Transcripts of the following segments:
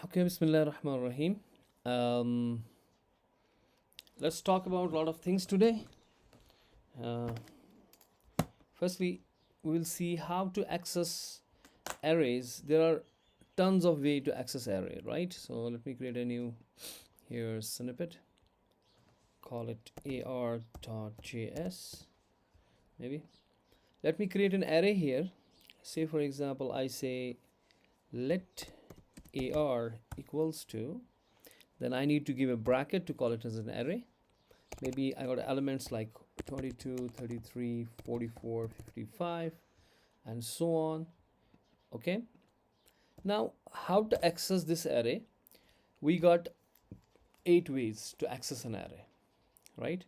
Okay, Bismillah Rahman Rahim. Um, let's talk about a lot of things today. Uh, Firstly, we will see how to access arrays. There are tons of way to access array, right? So let me create a new here snippet. Call it ar.js. Maybe. Let me create an array here. Say for example, I say let ar equals to. Then I need to give a bracket to call it as an array. Maybe I got elements like 22, 33, 44, 55, and so on. Okay. Now, how to access this array? We got 8 ways to access an array, right?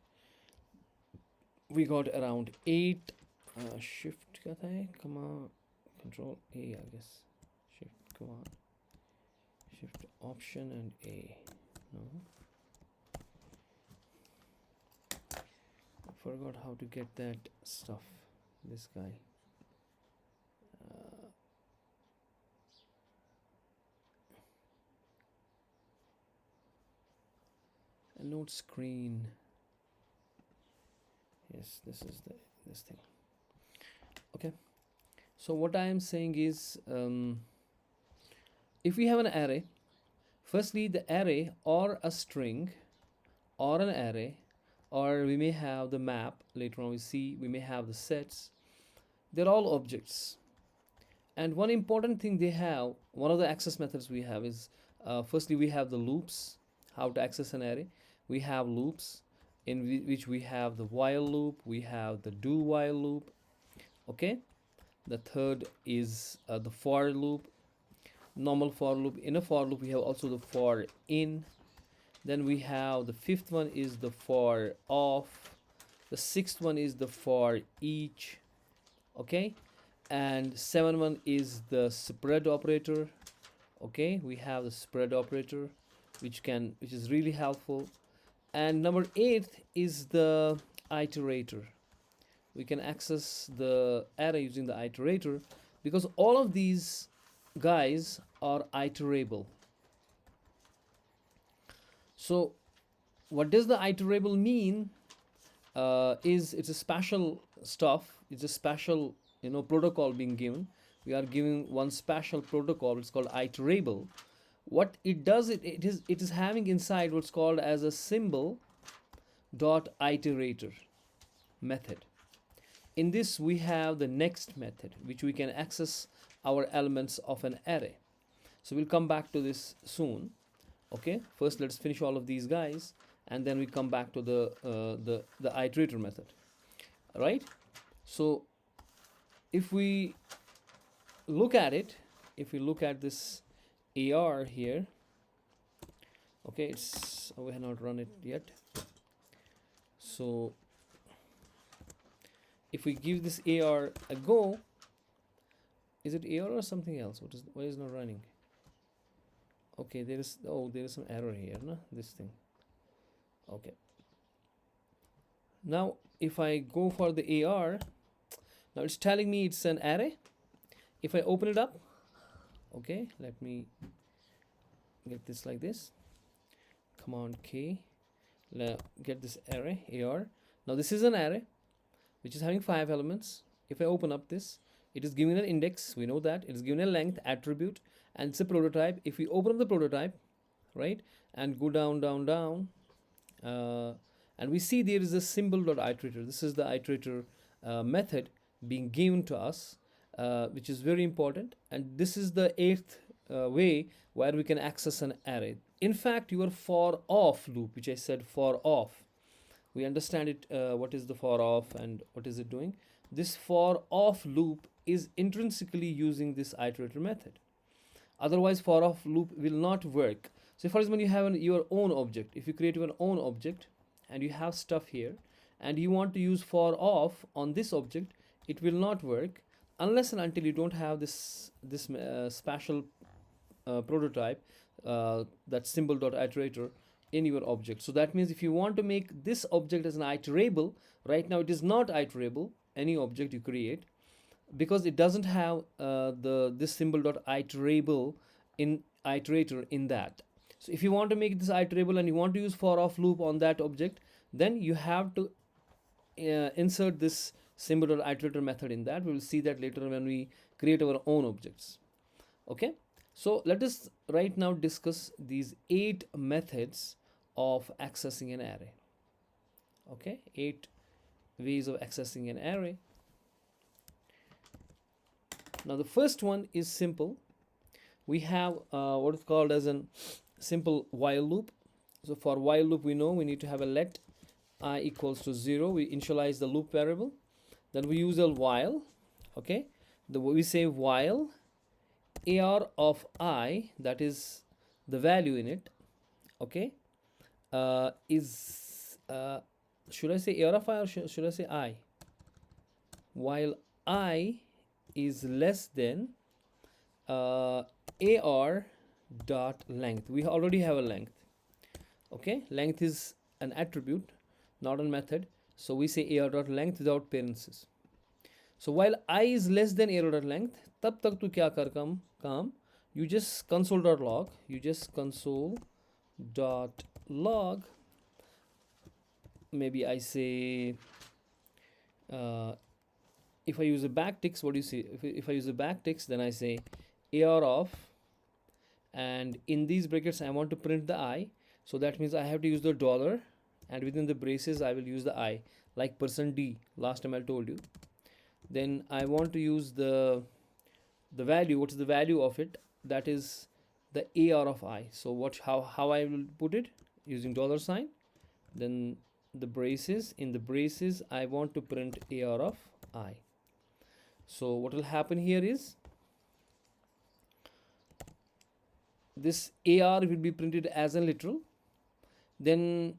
We got around 8. Shift kya hai? Come on. Control A, I guess. Shift, come on. Shift option and A. No. I forgot how to get that stuff. This guy. A note screen. Yes, this is this thing. Okay. So what I am saying is, if we have an array, firstly the array or a string or an array, or we may have the map. Later on we see we may have the sets. They're all objects. And one important thing they have, one of the access methods we have is, firstly we have the loops. How to access an array? We have loops in which we have the while loop, we have the do while loop. Okay. The third is the for loop, normal for loop. In a for loop we have also the for in. Then we have the fifth one is the for of. The sixth one is the for each. Okay. And seventh one is the spread operator. Okay, we have the spread operator which is really helpful. And number 8 is the iterator. We can access the array using the iterator because all of these guys are iterable. So what does the iterable mean? It's a special stuff. It's a special protocol being given. We are giving one special protocol. It's called iterable. What it does, it is having inside what's called as a symbol dot iterator method. In this we have the next method which we can access our elements of an array. So we'll come back to this soon. Okay, first let's finish all of these guys and then we come back to the iterator method. All right. So if we look at it, if we look at this AR here, okay, we have not run it yet. So if we give this AR a go, is it AR or something else? Why is not running? Okay, there is some error here, no? This thing. Okay. Now if I go for the AR, now it's telling me it's an array. If I open it up, okay, let me get this like this. Command K, get this array AR. Now this is an array which is having 5 elements. If I open up this, it is giving an index. We know that it is given a length attribute and it's a prototype. If we open up the prototype, right, and go down, and we see there is a symbol dot iterator. This is the iterator method being given to us, which is very important. And this is the 8th way where we can access an array. In fact, your for of loop, which I said for of, we understand it, what is the for of and what is it doing. This for of loop is intrinsically using this iterator method. Otherwise for of loop will not work. So for example, you have your own object. If you create your own object and you have stuff here and you want to use for of on this object, it will not work unless and until you don't have this special prototype, that symbol dot iterator in your object. So that means if you want to make this object as an iterable, right now it is not iterable, any object you create, because it doesn't have this symbol dot iterable in iterator in that. So if you want to make this iterable and you want to use for of loop on that object, then you have to insert this symbol or iterator method in that. We will see that later when we create our own objects. Okay, so let us right now discuss these 8 methods of accessing an array. Okay, 8 ways of accessing an array. Now the first one is simple. We have what is called as a simple while loop. So for while loop, we know we need to have a let I equals to 0. We initialize the loop variable. Then we use a while. Okay, we say while AR of I, that is the value in it, okay, is should I say AR of I or should I say I? While I is less than AR dot length. We already have a length. Okay, length is an attribute, not a method. So we say AR dot length without parentheses. So while I is less than AR dot length, तब तक तू क्या कर काम? You just console dot log. You just console dot log. Maybe I say if I use a backticks, what do you see? If I use a backticks, then I say AR of, and in these brackets I want to print the I. So that means I have to use the dollar, and within the braces I will use the I, like %d last time I told you. Then I want to use the value. What is the value of it? That is the AR of I. So how I will put it? Using dollar sign. Then the braces. In the braces I want to print AR of I. So what will happen here is this AR will be printed as a literal. Then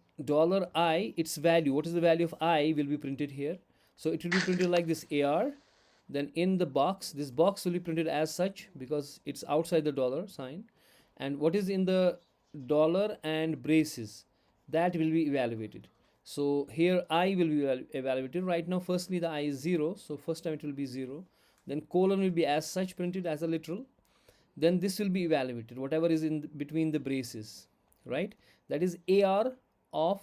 $I, its value, what is the value of I, will be printed here. So it will be printed like this AR. Then in the box, this box will be printed as such because it's outside the dollar sign. And what is in the dollar and braces, that will be evaluated. So here I will be evaluated. Right now, firstly the I is 0. So first time it will be 0. Then colon will be as such printed as a literal. Then this will be evaluated, whatever is in between the braces, right? That is AR of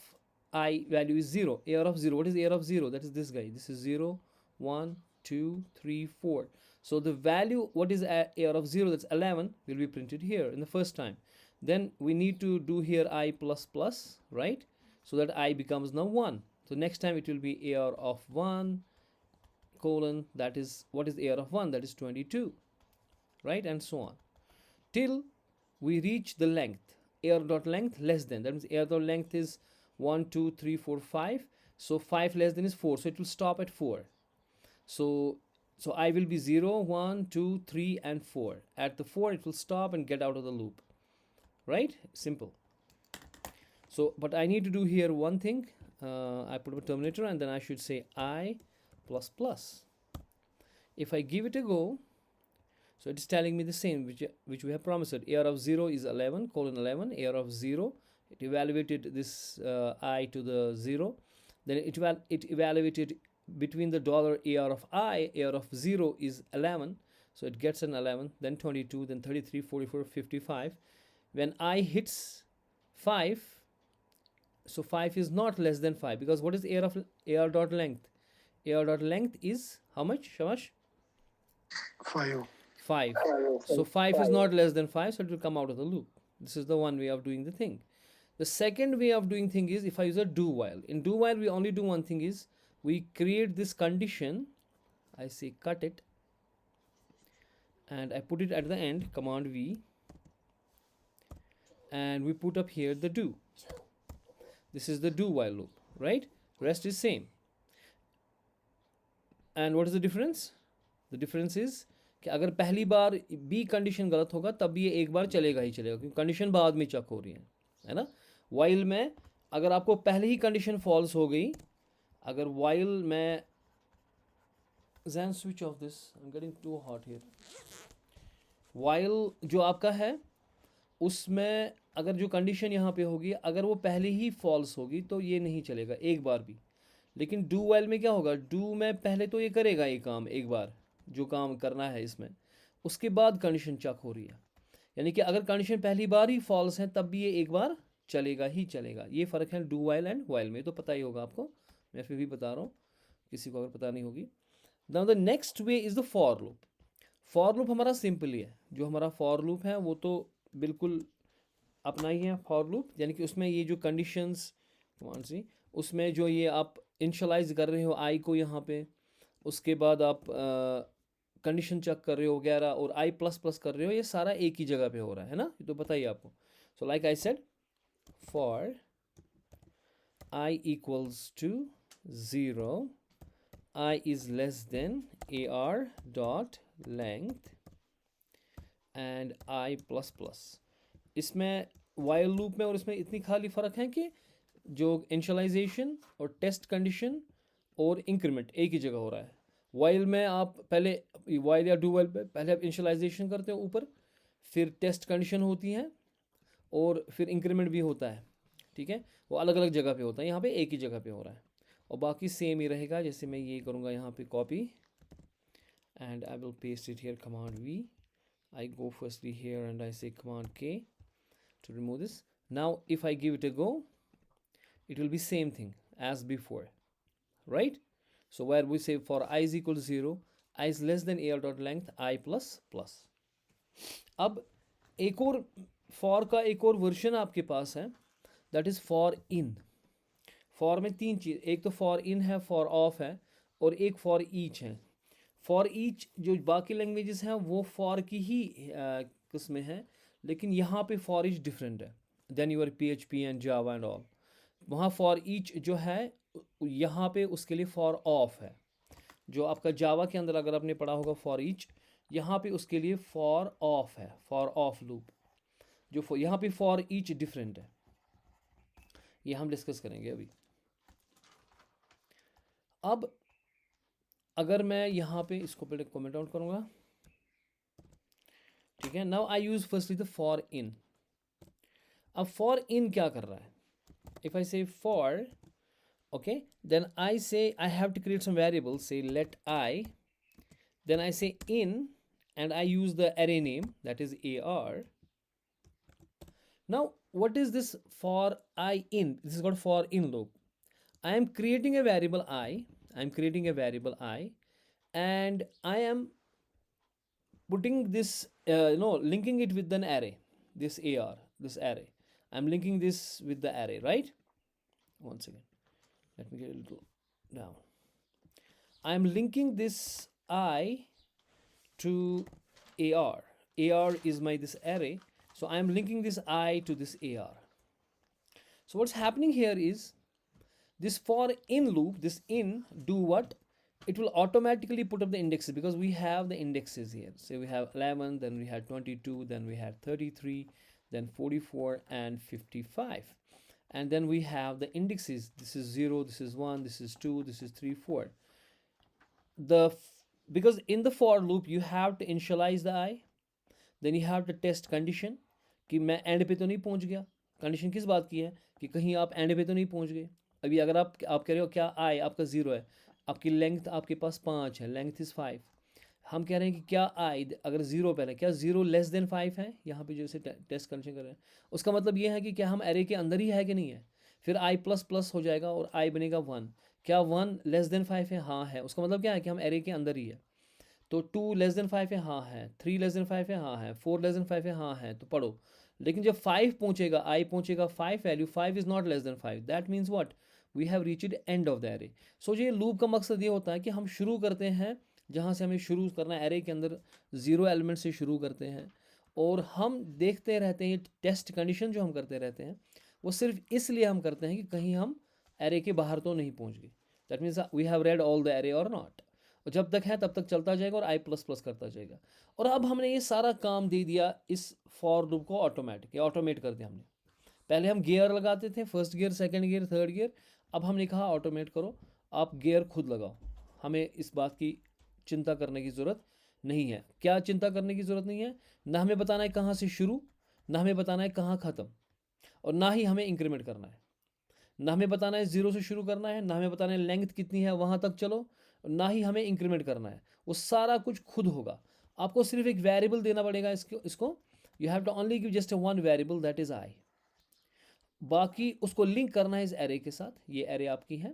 I value is 0. AR of 0. What is AR of 0? That is this guy. This is 0, 1, 2, 3, 4. So the value, what is AR of 0? That's 11, will be printed here in the first time. Then we need to do here I plus plus, right? So that I becomes now 1. So next time it will be AR of 1, colon, that is, what is AR of 1? That is 22, right? And so on. Till we reach the length. AR dot length less than. That means AR dot length is 1, 2, 3, 4, 5. So 5 less than is 4. So it will stop at 4. So I will be 0, 1, 2, 3, and 4. At the 4, it will stop and get out of the loop. Right? Simple. So, but I need to do here one thing. I put a terminator and then I should say I plus plus. If I give it a go, so it is telling me the same, which we have promised. AR of 0 is 11, colon 11. AR of 0, it evaluated this I to the 0. Then it evaluated between the dollar AR of I, AR of 0 is 11. So it gets an 11, then 22, then 33, 44, 55. When I hits 5, so 5 is not less than 5, because what is AR dot length? AR dot length is how much, Shamash? 5. 5. So 5 is not less than 5, so it will come out of the loop. This is the one way of doing the thing. The second way of doing thing is if I use a do while. In do while, we only do one thing is we create this condition. I say cut it and I put it at the end, command V, and we put up here the do. This is the do while loop, right? Rest is same. And what is the difference? The difference is कि अगर पहली बार B condition गलत होगा तब ये एक बार चलेगा ही चलेगा, क्योंकि कंडीशन बाद में चेक हो रही है ना. वाइल में अगर आपको पहले ही कंडीशन फॉल्स हो गई, अगर वाइल में Zen switch off this, I'm getting too hot here. While जो आपका है उसमें अगर जो कंडीशन यहाँ पे होगी अगर वो पहले ही फॉल्स होगी तो ये नहीं चलेगा एक बार भी. लेकिन डू वाइल में क्या होगा, डू में पहले तो ये करेगा ये काम एक बार जो काम करना है इसमें, उसके बाद कंडीशन चेक हो रही है. यानी कि अगर कंडीशन पहली बार ही फॉल्स है तब भी ये एक बार चलेगा ही चलेगा। ये फ़र्क है डू वाइल एंड वाइल में, तो पता ही होगा आपको, मैं फिर भी बता रहा हूँ किसी को अगर पता नहीं होगी। Now the next way is the for loop. For loop हमारा सिंपल ही है, जो हमारा फॉर लूप है वो तो बिल्कुल अपना ही है फॉर लूप, यानी कि उसमें ये जो कंडीशंस कौन सी, उसमें जो ये आप इनिशियलाइज कर रहे हो आई को यहाँ पे, उसके बाद आप कंडीशन चेक कर रहे हो वगैरह, और आई प्लस प्लस कर रहे हो, ये सारा एक ही जगह पे हो रहा है ना, ये तो बताइए आपको। So like I said, for I equals to 0, I is less than A R dot length and I plus plus. इसमें वाइल लूप में और इसमें इतनी खाली फ़र्क है कि जो इनिशियलाइजेशन और टेस्ट कंडीशन और इंक्रीमेंट एक ही जगह हो रहा है। वाइल में आप पहले, वाइल या डू वाइल पे पहले आप इनिशियलाइजेशन करते हो ऊपर, फिर टेस्ट कंडीशन होती है और फिर इंक्रीमेंट भी होता है, ठीक है, वो अलग अलग जगह पे होता है, यहाँ पे एक ही जगह पे हो रहा है और बाकी सेम ही रहेगा। जैसे मैं ये करूँगा यहाँ पे copy and I will paste it here, command V, I go firstly here and I say command K to remove this. Now if I give it a go, it will be same thing as before, right? So where we say for I is equal to 0, I is less than AR dot length I plus plus. अब एक और for का एक और version आपके पास है, that is for in. for में तीन चीज़, एक तो for in है, for off है, और एक for each है। फॉर ईच जो बाकी लैंग्वेजेस हैं वो फॉर की ही किस्में हैं, लेकिन यहाँ पे फॉर ईच डिफरेंट है then your PHP and Java and all. वहाँ फॉर ईच जो है यहाँ पे उसके लिए फॉर ऑफ है। जो आपका जावा के अंदर अगर आपने पढ़ा होगा फॉर ईच, यहाँ पे उसके लिए फॉर ऑफ है, फॉर ऑफ लूप। जो यहाँ पे फॉर ईच डिफरेंट है, ये हम डिस्कस करेंगे अभी। अब अगर मैं यहाँ पे इसको पहले कमेंट आउट करूँगा, ठीक है। Now I use firstly the for in. अब फॉर इन क्या कर रहा है, इफ आई से for, okay, then I say I have to create some variable, say let I, then I say in and I use the array name, that is AR. Now what is this for I in? This is called for in loop. I am creating a variable I, and I am putting this linking it with an array, this AR, this array. I'm linking this with the array, right? One second, let me get a little down. I'm linking this I to AR. AR is my this array, so I am linking this I to this AR. So what's happening here is this for in loop, this in do what? It will automatically put up the indexes, because we have the indexes here. So we have 11, then we had 22, then we had 33, then 44 and 55, and then we have the indexes. This is 0, this is 1, this is 2, this is 3, 4. Because in the for loop you have to initialize the I, then you have to test condition कि मैं and पे तो नहीं पहुंच गया। Condition किस बात की है कि कहीं आप एंड पे तो नहीं पहुंच गए। अभी अगर आप कह रहे हो क्या आई आपका 0 है, आपकी लेंथ आपके पास 5 है, लेंथ इज़ 5, हम कह रहे हैं कि क्या आई अगर 0 पहले, क्या 0 लेस देन 5 है, यहाँ पे जैसे टेस्ट कंडीशन कर रहे हैं, उसका मतलब ये है कि क्या हम एरे के अंदर ही है कि नहीं है। फिर आई प्लस प्लस हो जाएगा और आई बनेगा 1। क्या 1 लेस देन 5 है, हाँ है, उसका मतलब क्या है कि हम एरे के अंदर ही है। तो 2 लेस देन 5 है, हाँ है, 3 लेस देन 5 है, हाँ है, 4 लेस देन 5 है, हाँ है, तो पढ़ो। लेकिन जब 5 पहुंचेगा, आई पहुंचेगा 5 value, 5 is not less than 5, that means what, we have reached end of the array. So ये लूप का मकसद ये होता है कि हम शुरू करते हैं जहाँ से हमें शुरू करना है, एरे के अंदर 0 एलिमेंट से शुरू करते हैं, और हम देखते रहते हैं टेस्ट कंडीशन जो हम करते रहते हैं वो सिर्फ इसलिए हम करते हैं कि कहीं हम एरे के बाहर तो नहीं पहुँच गए। That means we have read all the array or not, और जब तक है तब तक चलता जाएगा और आई प्लस प्लस करता जाएगा। और अब हमने ये सारा काम दे दिया इस फॉर लूप को ऑटोमेट कर दिया हमने। पहले हम गियर लगाते थे, first gear, second gear, third gear, अब हमने कहा ऑटोमेट करो, आप गियर खुद लगाओ, हमें इस बात की चिंता करने की ज़रूरत नहीं है। क्या चिंता करने की ज़रूरत नहीं है, ना हमें बताना है कहाँ से शुरू, ना हमें बताना है कहाँ ख़त्म, और ना ही हमें इंक्रीमेंट करना है। ना हमें बताना है 0 से शुरू करना है, ना हमें बताना है लेंथ कितनी है वहाँ तक चलो, ना ही हमें इंक्रीमेंट करना है। वो सारा कुछ खुद होगा। आपको सिर्फ एक वेरिएबल देना पड़ेगा इसको you have to only give just one variable that is I, बाकी उसको लिंक करना है इस एरे के साथ। ये एरे आपकी है,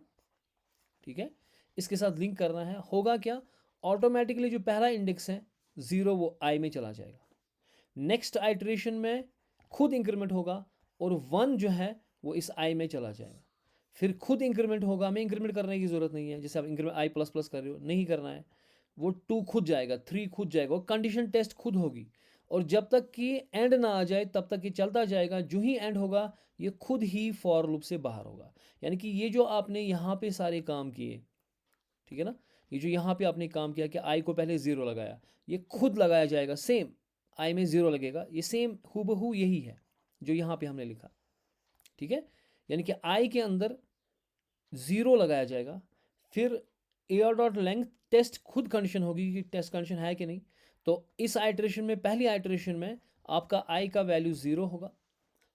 ठीक है, इसके साथ लिंक करना है। होगा क्या, ऑटोमेटिकली जो पहला इंडेक्स है 0 वो आई में चला जाएगा, नेक्स्ट आइट्रेशन में खुद इंक्रीमेंट होगा और 1 जो है वो इस आई में चला जाएगा, फिर खुद इंक्रीमेंट होगा। हमें इंक्रीमेंट करने की ज़रूरत नहीं है, जैसे आप इंक्रीमेंट आई प्लस प्लस कर रहे हो, नहीं करना है। वो 2 खुद जाएगा, 3 खुद जाएगा, और कंडीशन टेस्ट खुद होगी, और जब तक कि एंड ना आ जाए तब तक ये चलता जाएगा। जो ही एंड होगा ये खुद ही फॉर लूप से बाहर होगा। यानी कि ये जो आपने यहाँ पे सारे काम किए, ठीक है ना, ये जो यहाँ पे आपने काम किया कि आई को पहले 0 लगाया, ये खुद लगाया जाएगा सेम, आई में 0 लगेगा, ये सेम हूबहू यही है जो यहाँ पे हमने लिखा, ठीक है। यानी कि आई के अंदर 0 लगाया जाएगा, फिर एयर डॉट लेंथ टेस्ट खुद कंडीशन होगी कि टेस्ट कंडीशन है कि नहीं। तो इस आइट्रेशन में, पहली आइट्रेशन में आपका आई का वैल्यू 0 होगा,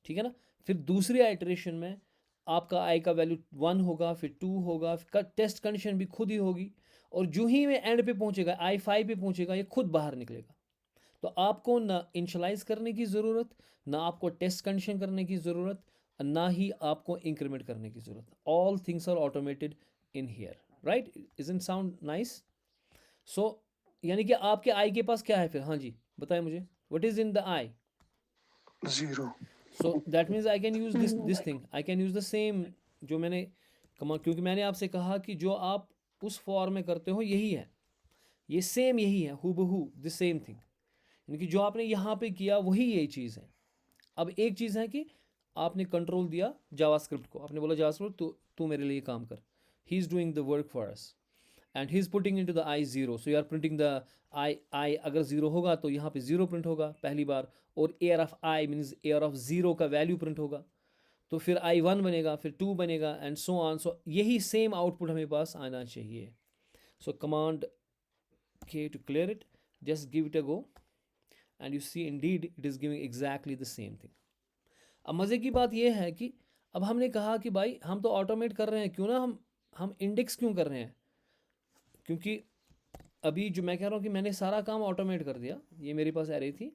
ठीक है ना। फिर दूसरी आइट्रेशन में आपका आई का वैल्यू 1 होगा, फिर 2 होगा, फिर टेस्ट कंडीशन भी खुद ही होगी, और जो ही में एंड पे पहुंचेगा, आई 5 पे पहुंचेगा, ये खुद बाहर निकलेगा। तो आपको ना इनिशियलाइज करने की ज़रूरत, ना आपको टेस्ट कंडीशन करने की ज़रूरत, ना ही आपको इंक्रीमेंट करने की ज़रूरत। All things are automated in here, right? Isn't sound nice? So यानी कि आपके आई के पास क्या है फिर? हाँ जी, बताएं मुझे, what is in the I? 0. So that means I can use this thing, I can use the same जो मैंने क्योंकि मैंने आपसे कहा कि जो आप उस फॉर्म में करते हो यही है, ये सेम यही है, हूबहू द सेम थिंग। यानी कि जो आपने यहाँ पे किया वही यही चीज़ है। अब एक चीज़ है कि आपने कंट्रोल दिया जावास्क्रिप्ट को, आपने बोला जावास्क्रिप्ट तू मेरे लिए काम कर, he is doing the work for us and he is putting into the I 0, so you are printing the I अगर 0 होगा तो यहाँ पे 0 प्रिंट होगा पहली बार, और air of I means air of 0 का वैल्यू प्रिंट होगा, तो फिर आई 1 बनेगा, फिर 2 बनेगा, एंड सो ऑन। सो यही सेम आउटपुट हमें पास आना चाहिए। So command K to clear it, just give it a go and you see indeed it is giving exactly the same thing. अब मज़े की बात यह है कि अब हमने कहा कि भाई हम तो ऑटोमेट कर रहे हैं, क्यों ना हम इंडेक्स क्यों कर रहे हैं? क्योंकि अभी जो मैं कह रहा हूँ कि मैंने सारा काम ऑटोमेट कर दिया। ये मेरे पास एरे थी,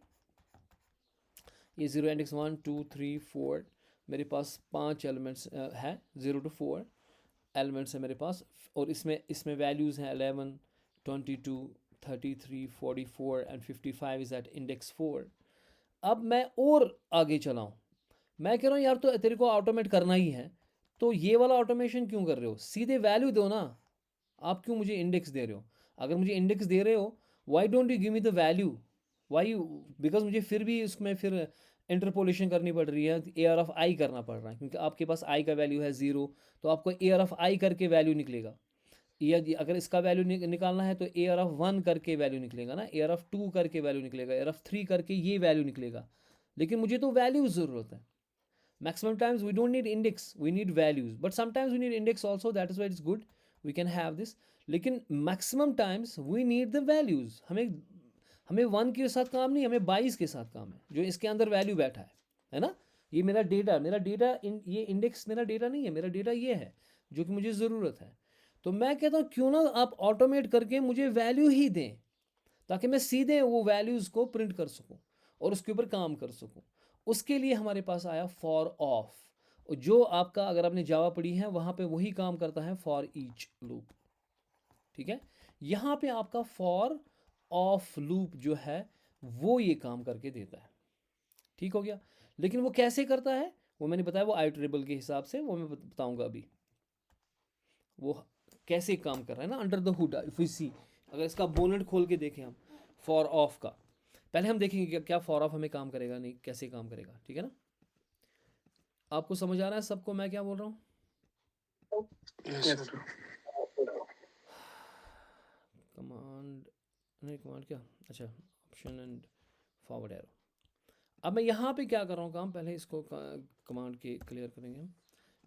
ये 0 इंडेक्स 1 2 3 4, मेरे पास 5 एलिमेंट्स है, 0 to 4 एलिमेंट्स है मेरे पास, और इसमें वैल्यूज़ हैं 11 22 33 44 एंड 55 इज़ एट इंडेक्स 4। अब मैं और आगे चलाऊँ, मैं कह रहा हूँ यार तो तेरे को ऑटोमेट करना ही है, तो ये वाला ऑटोमेशन क्यों कर रहे हो? सीधे वैल्यू दो ना, आप क्यों मुझे इंडेक्स दे रहे हो? अगर मुझे इंडेक्स दे रहे हो, why don't you give me the value? Why? Because मुझे फिर भी उसमें फिर इंटरपोलेशन करनी पड़ रही है, ए आर ऑफ आई करना पड़ रहा है, क्योंकि आपके पास आई का वैल्यू है 0, तो आपको ए आर ऑफ आई करके वैल्यू निकलेगा। या अगर इसका वैल्यू निकालना है तो ए आर ऑफ 1 करके वैल्यू निकलेगा ना, ए आर ऑफ 2 करके वैल्यू निकलेगा, ए आर ऑफ 3 करके ये वैल्यू निकलेगा। लेकिन मुझे तो वैल्यू ज़रूरत है। Maximum times we don't need index, we need values, but sometimes we need index also, that is why it's good, we can have this। लेकिन maximum times we need the values। हमें 1 के साथ काम नहीं, हमें 22 के साथ काम है, जो इसके अंदर वैल्यू बैठा है ना। ये मेरा डेटा ये इंडेक्स मेरा डेटा नहीं है, मेरा डेटा ये है जो कि मुझे ज़रूरत है। तो मैं कहता हूँ क्यों ना आप ऑटोमेट करके मुझे वैल्यू ही दें, ताकि मैं सीधे वो वैल्यूज़ को प्रिंट कर सकूँ और उसके ऊपर काम कर सकूँ। उसके लिए हमारे पास आया फॉर ऑफ, जो आपका, अगर आपने जावा पढ़ी है वहाँ पे वही काम करता है, फॉर ईच लूप, ठीक है। यहाँ पे आपका फॉर ऑफ लूप जो है वो ये काम करके देता है, ठीक हो गया। लेकिन वो कैसे करता है वो मैंने बताया, वो आइटरेबल के हिसाब से, वो मैं बताऊंगा अभी वो कैसे काम कर रहा है ना, under the hood. If we see, अगर इसका बोनेट खोल के देखें हम फॉर ऑफ का, पहले हम देखेंगे कि क्या फॉर ऑफ हमें काम करेगा, नहीं कैसे काम करेगा, ठीक है ना। आपको समझ आ रहा है सबको मैं क्या बोल रहा हूँ? Yes, sir. कमांड नहीं, कमांड क्या, अच्छा ऑप्शन एंड फॉरवर्ड एरो। अब मैं यहाँ पे क्या कर रहा हूँ काम, पहले इसको कमांड के क्लियर करेंगे हम।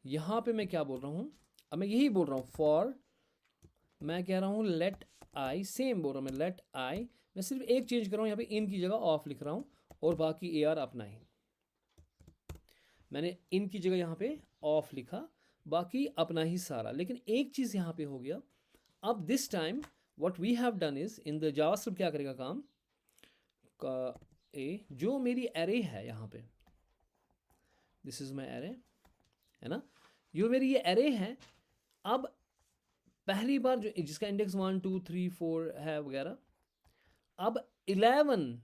यहाँ पे मैं क्या बोल रहा हूँ, अब मैं यही बोल रहा हूँ फॉर, मैं कह रहा हूँ लेट आई, सेम बोल रहा हूँ मैं, लेट आई, मैं सिर्फ एक चेंज कर रहा हूँ, यहाँ पे इन की जगह ऑफ लिख रहा हूँ, और बाकी ए आर अपना ही, मैंने इन की जगह यहाँ पे ऑफ लिखा, बाकी अपना ही सारा। लेकिन एक चीज़ यहाँ पे हो गया, अब this time what we have done is in the JavaScript क्या करेगा काम का, ए, जो मेरी एरे है यहाँ पे, दिस इज माई एरे, है ना, जो मेरी ये एरे है। अब पहली बार जो जिसका इंडेक्स 1 2 3 4 है वगैरह, अब 11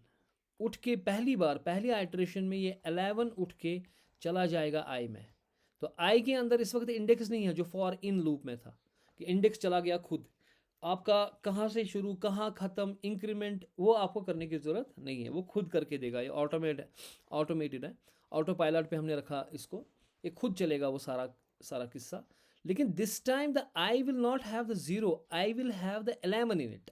उठ के पहली बार पहली आइट्रेशन में ये 11 उठ के चला जाएगा आई में। तो आई के अंदर इस वक्त इंडेक्स नहीं है जो फॉर इन लूप में था कि इंडेक्स चला गया खुद। आपका कहाँ से शुरू कहाँ ख़त्म इंक्रीमेंट वो आपको करने की ज़रूरत नहीं है, वो खुद करके देगा। ये ऑटोमेटेड है, ऑटो पायलट पे हमने रखा इसको, ये खुद चलेगा वो सारा सारा किस्सा। लेकिन this time the I will not have the zero, I will have the 11 in it.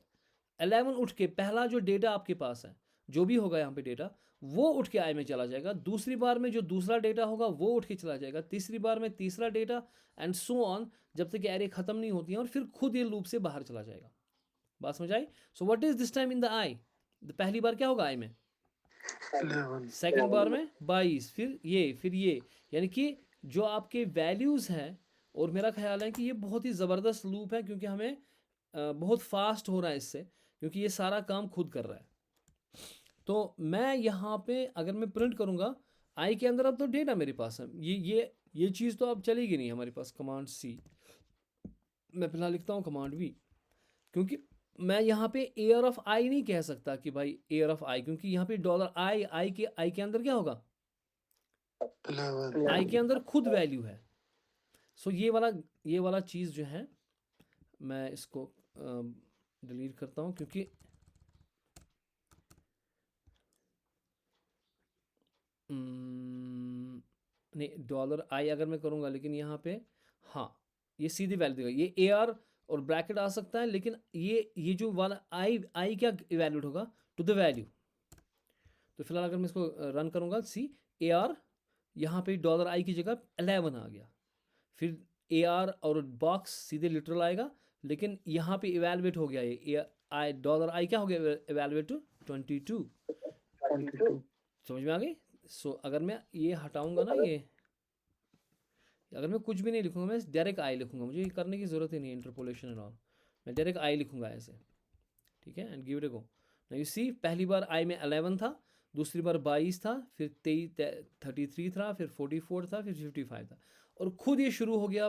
11 उठ के पहला जो डेटा आपके पास है, जो भी होगा यहाँ पे डेटा, वो उठ के आई में चला जाएगा। दूसरी बार में जो दूसरा डेटा होगा वो उठ के चला जाएगा, तीसरी बार में तीसरा डेटा, एंड सो ऑन, जब तक एरे ख़त्म नहीं होती है, और फिर खुद ये लूप से बाहर चला जाएगा। बात समझ आई? So what is this time in the I? पहली बार क्या होगा आई में? 11 सेकंड बार में 22, फिर ये, यानी कि जो आपके वैल्यूज़ हैं। और मेरा ख्याल है कि ये बहुत ही ज़बरदस्त लूप है, क्योंकि हमें बहुत फास्ट हो रहा है इससे, क्योंकि ये सारा काम खुद कर रहा है। तो मैं यहाँ पे अगर मैं प्रिंट करूँगा आई के अंदर, अब तो डेटा मेरे पास है, ये चीज़ तो अब चलेगी नहीं हमारे पास। कमांड सी, मैं फिलहाल लिखता हूँ कमांड वी, क्योंकि मैं यहाँ पे एयर ऑफ आई नहीं कह सकता कि भाई एयर ऑफ आई, क्योंकि यहाँ पे डॉलर आई के अंदर क्या होगा? 11 आई के अंदर खुद वैल्यू है। सो ये वाला चीज़ जो है, मैं इसको डिलीट करता हूँ, क्योंकि नहीं, डॉलर आई अगर मैं करूँगा, लेकिन यहाँ पे हाँ ये सीधी वैल्यू देगा, ये ए आर और ब्रैकेट आ सकता है, लेकिन ये जो वाला आई क्या इवैल्यूट होगा? To the value. तो फिलहाल अगर मैं इसको रन करूँगा, सी ए आर, यहाँ पे डॉलर आई की जगह 11 आ गया। फिर ए आर और बॉक्स सीधे लिटरल आएगा, लेकिन यहाँ पे इवैल्यूएट हो गया ये आई, डॉलर आई क्या हो गया इवैल्यूएट टू 22। 22 समझ में आ गई? सो अगर मैं ये हटाऊंगा ना, ये अगर मैं कुछ भी नहीं लिखूंगा, मैं डायरेक्ट आई लिखूंगा, मुझे ये करने की ज़रूरत ही नहीं है इंटरपोलेशन एंड ऑल, मैं डायरेक्ट आई लिखूंगा ऐसे, ठीक है, and give it a go. Now you see, पहली बार आई में 11 था, दूसरी बार 22 था, फिर 33 था, फिर 44 था, फिर 55 था, और खुद ये शुरू हो गया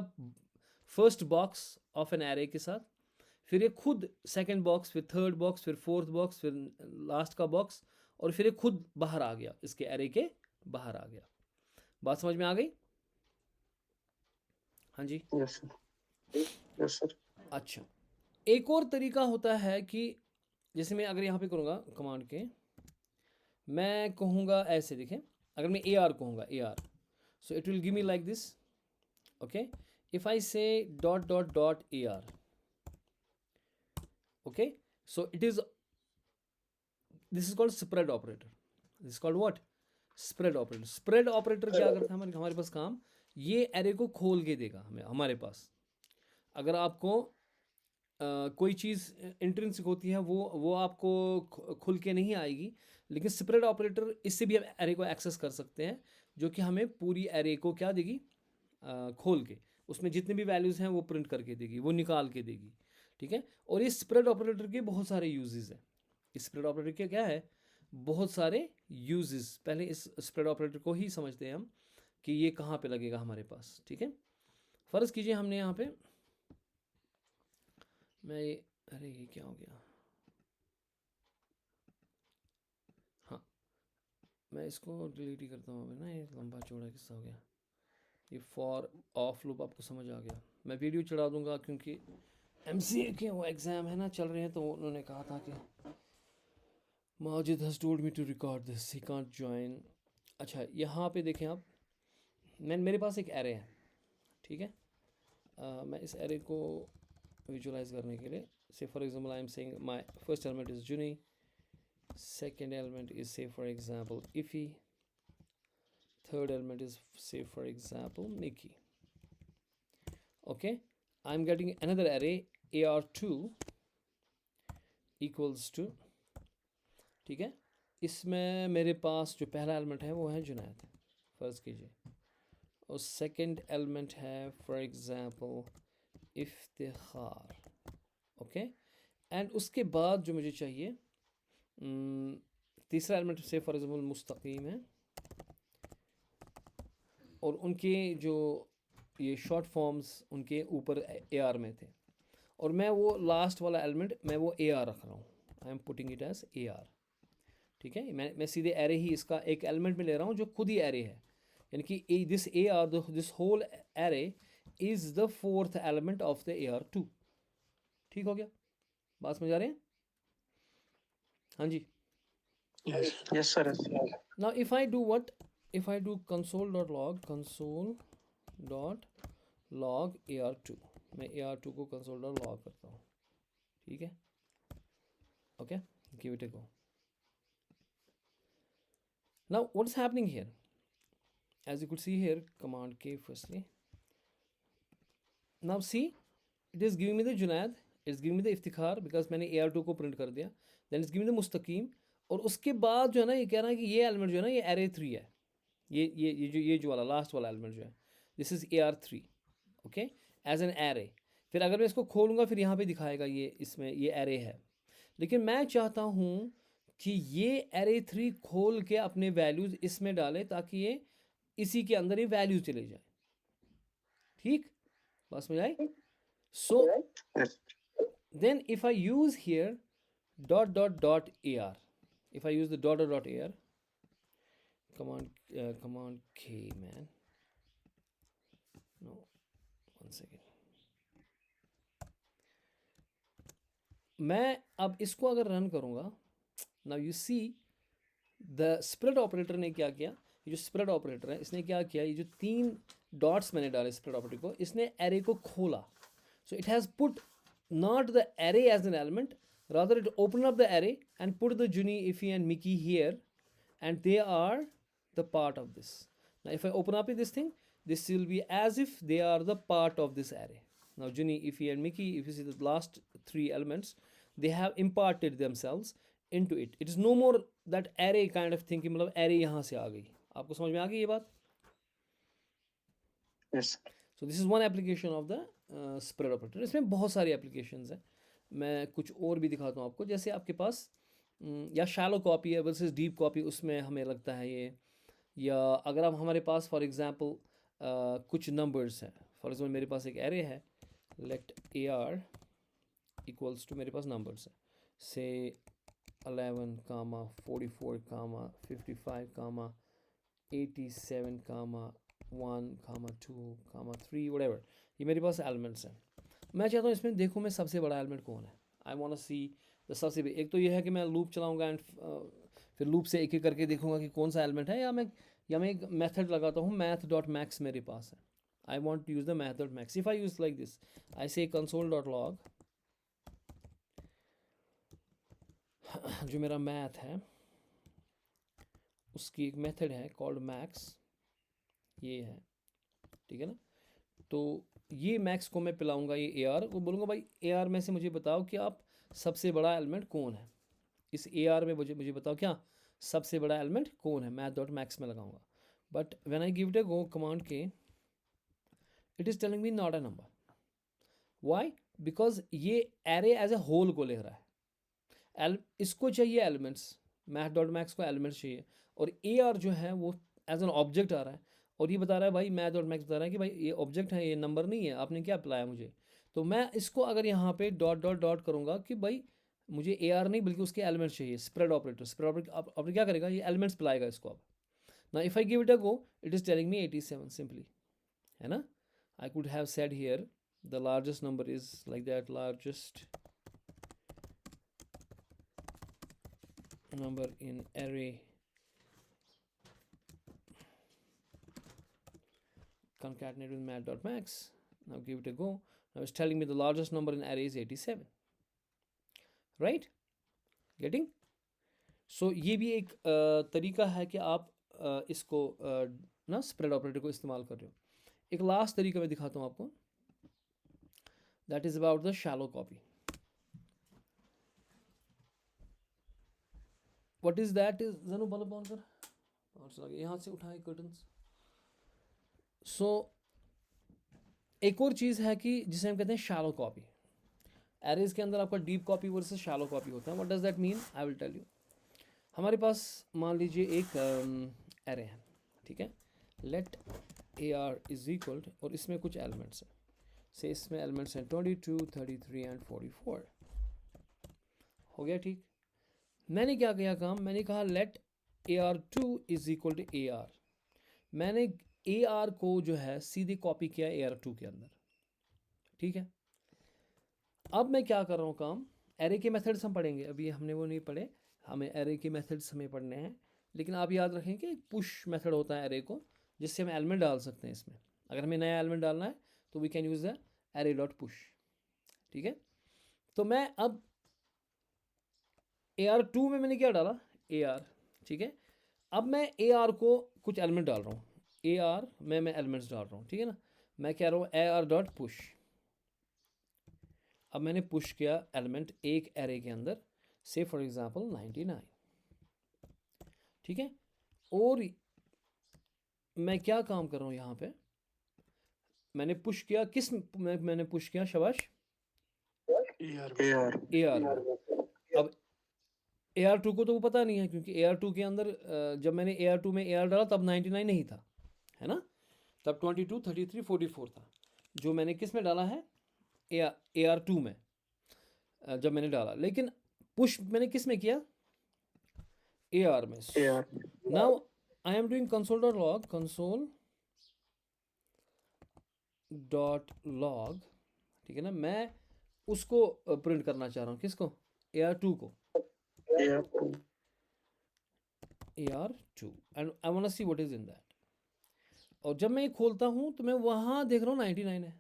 first box of an array के साथ, फिर ये खुद सेकंड बॉक्स, फिर थर्ड बॉक्स, फिर फोर्थ बॉक्स, फिर लास्ट का बॉक्स, और फिर ये खुद बाहर आ गया, इसके एरे के बाहर आ गया। बात समझ में आ गई? हाँ जी। यस सर अच्छा, एक और तरीका होता है कि जैसे मैं अगर यहाँ पे करूँगा कमांड के, मैं कहूँगा ऐसे, देखें, अगर मैं ए आर कहूँगा, A R, so it will give me like this, okay. If I say dot dot dot A R, okay, so it is, this is called spread operator, this is called what? Spread operator. Spread operator क्या करता है हमारे पास काम, ये array को खोल के देगा हमें, हमारे पास अगर आपको कोई चीज़ इंट्रिंसिक होती है, वो आपको खुल के नहीं आएगी, लेकिन स्प्रेड ऑपरेटर इससे भी हम एरे को एक्सेस कर सकते हैं, जो कि हमें पूरी एरे को क्या देगी? खोल के, उसमें जितने भी वैल्यूज़ हैं वो प्रिंट करके देगी, वो निकाल के देगी, ठीक है। और ये स्प्रेड ऑपरेटर के बहुत सारे यूजेस हैं। इस स्प्रेड ऑपरेटर के क्या है? बहुत सारे यूजेस। पहले इस स्प्रेड ऑपरेटर को ही समझते हैं हम कि ये कहाँ पे लगेगा हमारे पास, ठीक है। फ़र्ज़ कीजिए हमने यहाँ पे, मैं अरे ये क्या हो गया? हाँ, मैं इसको डिलीट ही करता हूँ अभी ना, ये लंबा चौड़ा किस्सा हो गया। ये फॉर ऑफ लूप आपको समझ आ गया। मैं वीडियो चढ़ा दूंगा, क्योंकि एमसीए के वो एग्ज़ाम है ना चल रहे हैं, तो उन्होंने कहा था कि Majid has told me to record this, he can't join. अच्छा, यहाँ पे देखें आप, मेरे पास एक एरे है, ठीक है। मैं इस एरे को विजुलाइज करने के लिए, से for example I am saying my first element is जुनी, second element is, say for example, Iffy, third element is, say for example, Mickey. Okay, I'm getting another array AR2 equals to, ठीक है, इसमें मेरे पास जो पहला element है वो है जुनैद, फ़र्ज़ कीजिए, और सेकंड एलिमेंट है for example Iftikhar, okay. And उसके बाद जो मुझे चाहिए, तीसरा एलिमेंट से फॉर एग्जाम्पल मुस्तकीम है और उनके जो ये शॉर्ट फॉर्म्स उनके ऊपर ए आर में थे, और मैं वो लास्ट वाला एलिमेंट मैं वो ए आर रख रहा हूँ, I am putting it as A R. ठीक है, मैं सीधे एरे ही इसका एक एलिमेंट में ले रहा हूँ जो खुद ही एरे है, यानी कि this A R this whole array is the fourth element of the A R two. ठीक हो गया, बात समझ आ रहे हैं? हाँ जी। Yes. Yes, sir. Now if I do what, if I do console.log ar2, मैं ar2 को console.log करता हूँ। ठीक है, okay, give it a go. Now what's happening here? As you could see here, command K firstly. Now see, it is giving me the Junaid, it's giving me the Iftikhar because मैंने ar2 को print कर दिया, then it's giving me the Mustaqim, और उसके बाद जो है ना ये कह रहा है कि ये एलिमेंट जो है ना ये array 3 है, ये जो वाला लास्ट वाला एलिमेंट जो है this is AR3, okay, as an array. फिर अगर मैं इसको खोलूँगा फिर यहाँ पे दिखाएगा ये इसमें ये एरे है, लेकिन मैं चाहता हूँ कि ये एरे 3 खोल के अपने वैल्यूज़ इसमें डाले ताकि ये इसी के अंदर ही वैल्यूज चले जाए। ठीक, बस में आई। सो Yes. then if I use here dot dot dot AR, if I use the dot dot dot AR command K, man, no, one second, मैं अब इसको अगर रन करूँगा, now you see the split operator ने क्या किया, ये जो स्प्लिट ऑपरेटर है इसने क्या किया, ये जो 3 डॉट्स मैंने डाले स्प्लिट ऑपरेटर को, इसने एरे को खोला, so it has put not the array as an element, rather it opened up the array and put the Juni, Iffy and Mickey here, and they are the part of this. Now if I open up this thing, this will be as if they are the part of this array. Now Juni, Iffy and Mickey, if you see the last 3 elements, they have imparted themselves into it. It is no more that array kind of thing कि मतलब array यहाँ से आ गई। आपको समझ में आ गई ये बात? Yes. So this is one application of the spread operator. इसमें बहुत सारी एप्लीकेशंस हैं, मैं कुछ और भी दिखाता हूँ आपको। जैसे आपके पास या शैलो कॉपी है वर्सेस डीप कॉपी, उसमें हमें लगता है ये, या अगर आप हमारे पास फॉर एग्जांपल कुछ नंबर्स हैं, फॉर एग्जांपल मेरे पास एक एरे है, let A R equals to, मेरे पास नंबर्स हैं से 11 कामा 44 कामा 55 कामा 87 कामा 1 कामा 2 कामा 3 whatever, ये मेरे पास एलिमेंट्स हैं। मैं चाहता हूँ इसमें देखूँ मैं सबसे बड़ा एलिमेंट कौन है। I want to see the सबसे एक तो ये है कि मैं लूप चलाऊँगा एंड फिर लूप से एक एक करके देखूँगा कि कौन सा एलिमेंट है, या मैं एक मेथड लगाता हूँ मैथ डॉट मैक्स मेरे पास है। I want to use the math dot max. If I use like this, I say console dot log, जो मेरा मैथ है उसकी एक मेथड है कॉल्ड मैक्स, ये है, ठीक है ना। तो ये मैक्स को मैं पिलाऊंगा ये ए आर को, बोलूँगा भाई ए आर में से मुझे बताओ कि आप सबसे बड़ा एलिमेंट कौन है इस ए आर में, मुझे बताओ क्या सबसे बड़ा एलिमेंट कौन है, मैथ डॉट मैक्स में लगाऊंगा। But when I give it a go command के, it is telling me not a number. Why? Because ये एरे एज ए होल को ले रहा है, इसको चाहिए एलिमेंट्स, मैथ डॉट मैक्स को एलिमेंट्स चाहिए, और ए आर जो है वो एज एन ऑब्जेक्ट आ रहा है, और ये बता रहा है भाई मैथ डॉट मैक्स बता रहा है कि भाई ये ऑब्जेक्ट है, ये नंबर नहीं है, आपने क्या पिलाया मुझे। तो मैं इसको अगर यहाँ पे डॉट डॉट डॉट करूँगा कि भाई मुझे ए आर नहीं बल्कि उसके एलिमेंट्स चाहिए, स्प्रेड ऑपरेटर ऑपरेटर क्या करेगा, ये एलिमेंट्स पिलाएगा इसको। अब ना if I give it a go, it is telling me 87 simply, है ना। I could have said here the largest number is like that, largest number in array concatenated with math.max. Now give it a go. Now it's telling me the largest number in array is 87, right? Getting? So ये भी एक तरीका है कि आप इसको ना spread operator को इस्तेमाल कर रहे हो। एक लास्ट तरीका मैं दिखाता हूँ आपको, that is about the shallow copy. What is that is जनु बल्ब ऑन कर, और चला गया, यहाँ से उठाए कर्टन्स। सो एक और चीज़ है कि जिसे हम कहते हैं शैलो कॉपी। एरेज के अंदर आपका deep copy versus shallow copy होता है। What does that mean? I will tell you. हमारे पास मान लीजिए एक एरे है, ठीक है। Let A R is equal, और इसमें कुछ एलिमेंट्स हैं, से इसमें एलिमेंट्स हैं 22, 33 एंड 44। हो गया ठीक। मैंने क्या किया काम, मैंने कहा let A R two is equal to A R. मैंने ए आर को जो है सीधे कॉपी किया ए आर टू के अंदर, ठीक है। अब मैं क्या कर रहा हूँ काम, एरे के मेथड्स हम पढ़ेंगे, अभी हमने वो नहीं पढ़े, हमें एरे के मेथड्स हमें पढ़ने हैं। लेकिन आप याद रखें कि पुश मेथड होता है एरे को, जिससे हम एलिमेंट डाल सकते हैं इसमें। अगर हमें नया एलिमेंट डालना है तो we can use the array dot push, ठीक है। तो मैं अब ए आर टू में मैंने क्या डाला, ए आर, ठीक है। अब मैं ए आर को कुछ एलिमेंट डाल रहा हूँ, ए आर में मैं एलिमेंट्स डाल रहा हूँ, ठीक है ना। मैं कह रहा हूँ ए आर डॉट पुश। अब मैंने पुश किया एलिमेंट एक एरे के अंदर, से फॉर एग्जांपल 99, ठीक है। और मैं क्या काम कर रहा हूँ यहाँ पे, मैंने पुश किया किस मैंने पुश किया, शाबाश, ए आर ए आर में। अब ए आर टू को तो वो पता नहीं है, क्योंकि ए आर टू के अंदर जब मैंने ए आर टू में ए आर डाला तब 99 नहीं था, है ना। तब 22, 33, 44 था, जो मैंने किस में डाला है, ए आर टू में जब मैंने डाला। लेकिन पुश मैंने किस में किया, ए आर में। A R now I am doing console dot log, console dot log, ठीक है ना। मैं उसको प्रिंट करना चाह रहा हूँ, किसको, ए आर टू को, A R two A R two, and I want to see what is in that. और जब मैं ये खोलता हूँ तो मैं वहाँ देख रहा हूँ 99 है,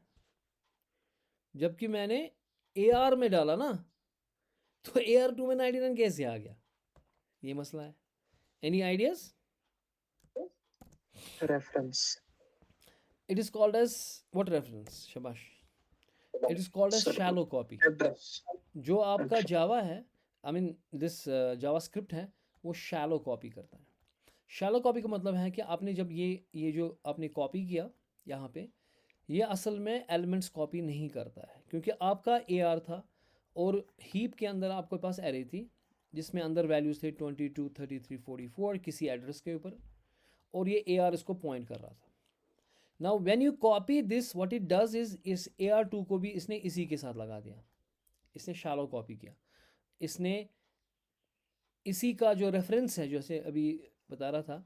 जबकि मैंने ए आर में डाला ना, तो ए आर टू में 99 कैसे आ गया, ये मसला है। Any ideas? Reference it is called as what reference, शाबाश, it is called as shallow copy. Address जो आपका जावा है, I mean this Java script है, वो शैलो कॉपी करता है। शैलो कॉपी का मतलब है कि आपने जब ये जो आपने कॉपी किया यहाँ पे, ये असल में एलिमेंट्स कॉपी नहीं करता है, क्योंकि आपका ए आर था और हीप के अंदर आपके पास एरे थी, जिसमें अंदर वैल्यूज़ थे 22, 33, 44 किसी एड्रेस के ऊपर, और ये ए आर इसको पॉइंट कर रहा था। Now when you copy this, what it does is, इस ए आर टू को भी इसने इसी के साथ लगा दिया, इसने शैलो कॉपी किया। इसने इसी का जो रेफरेंस है, जैसे अभी बता रहा था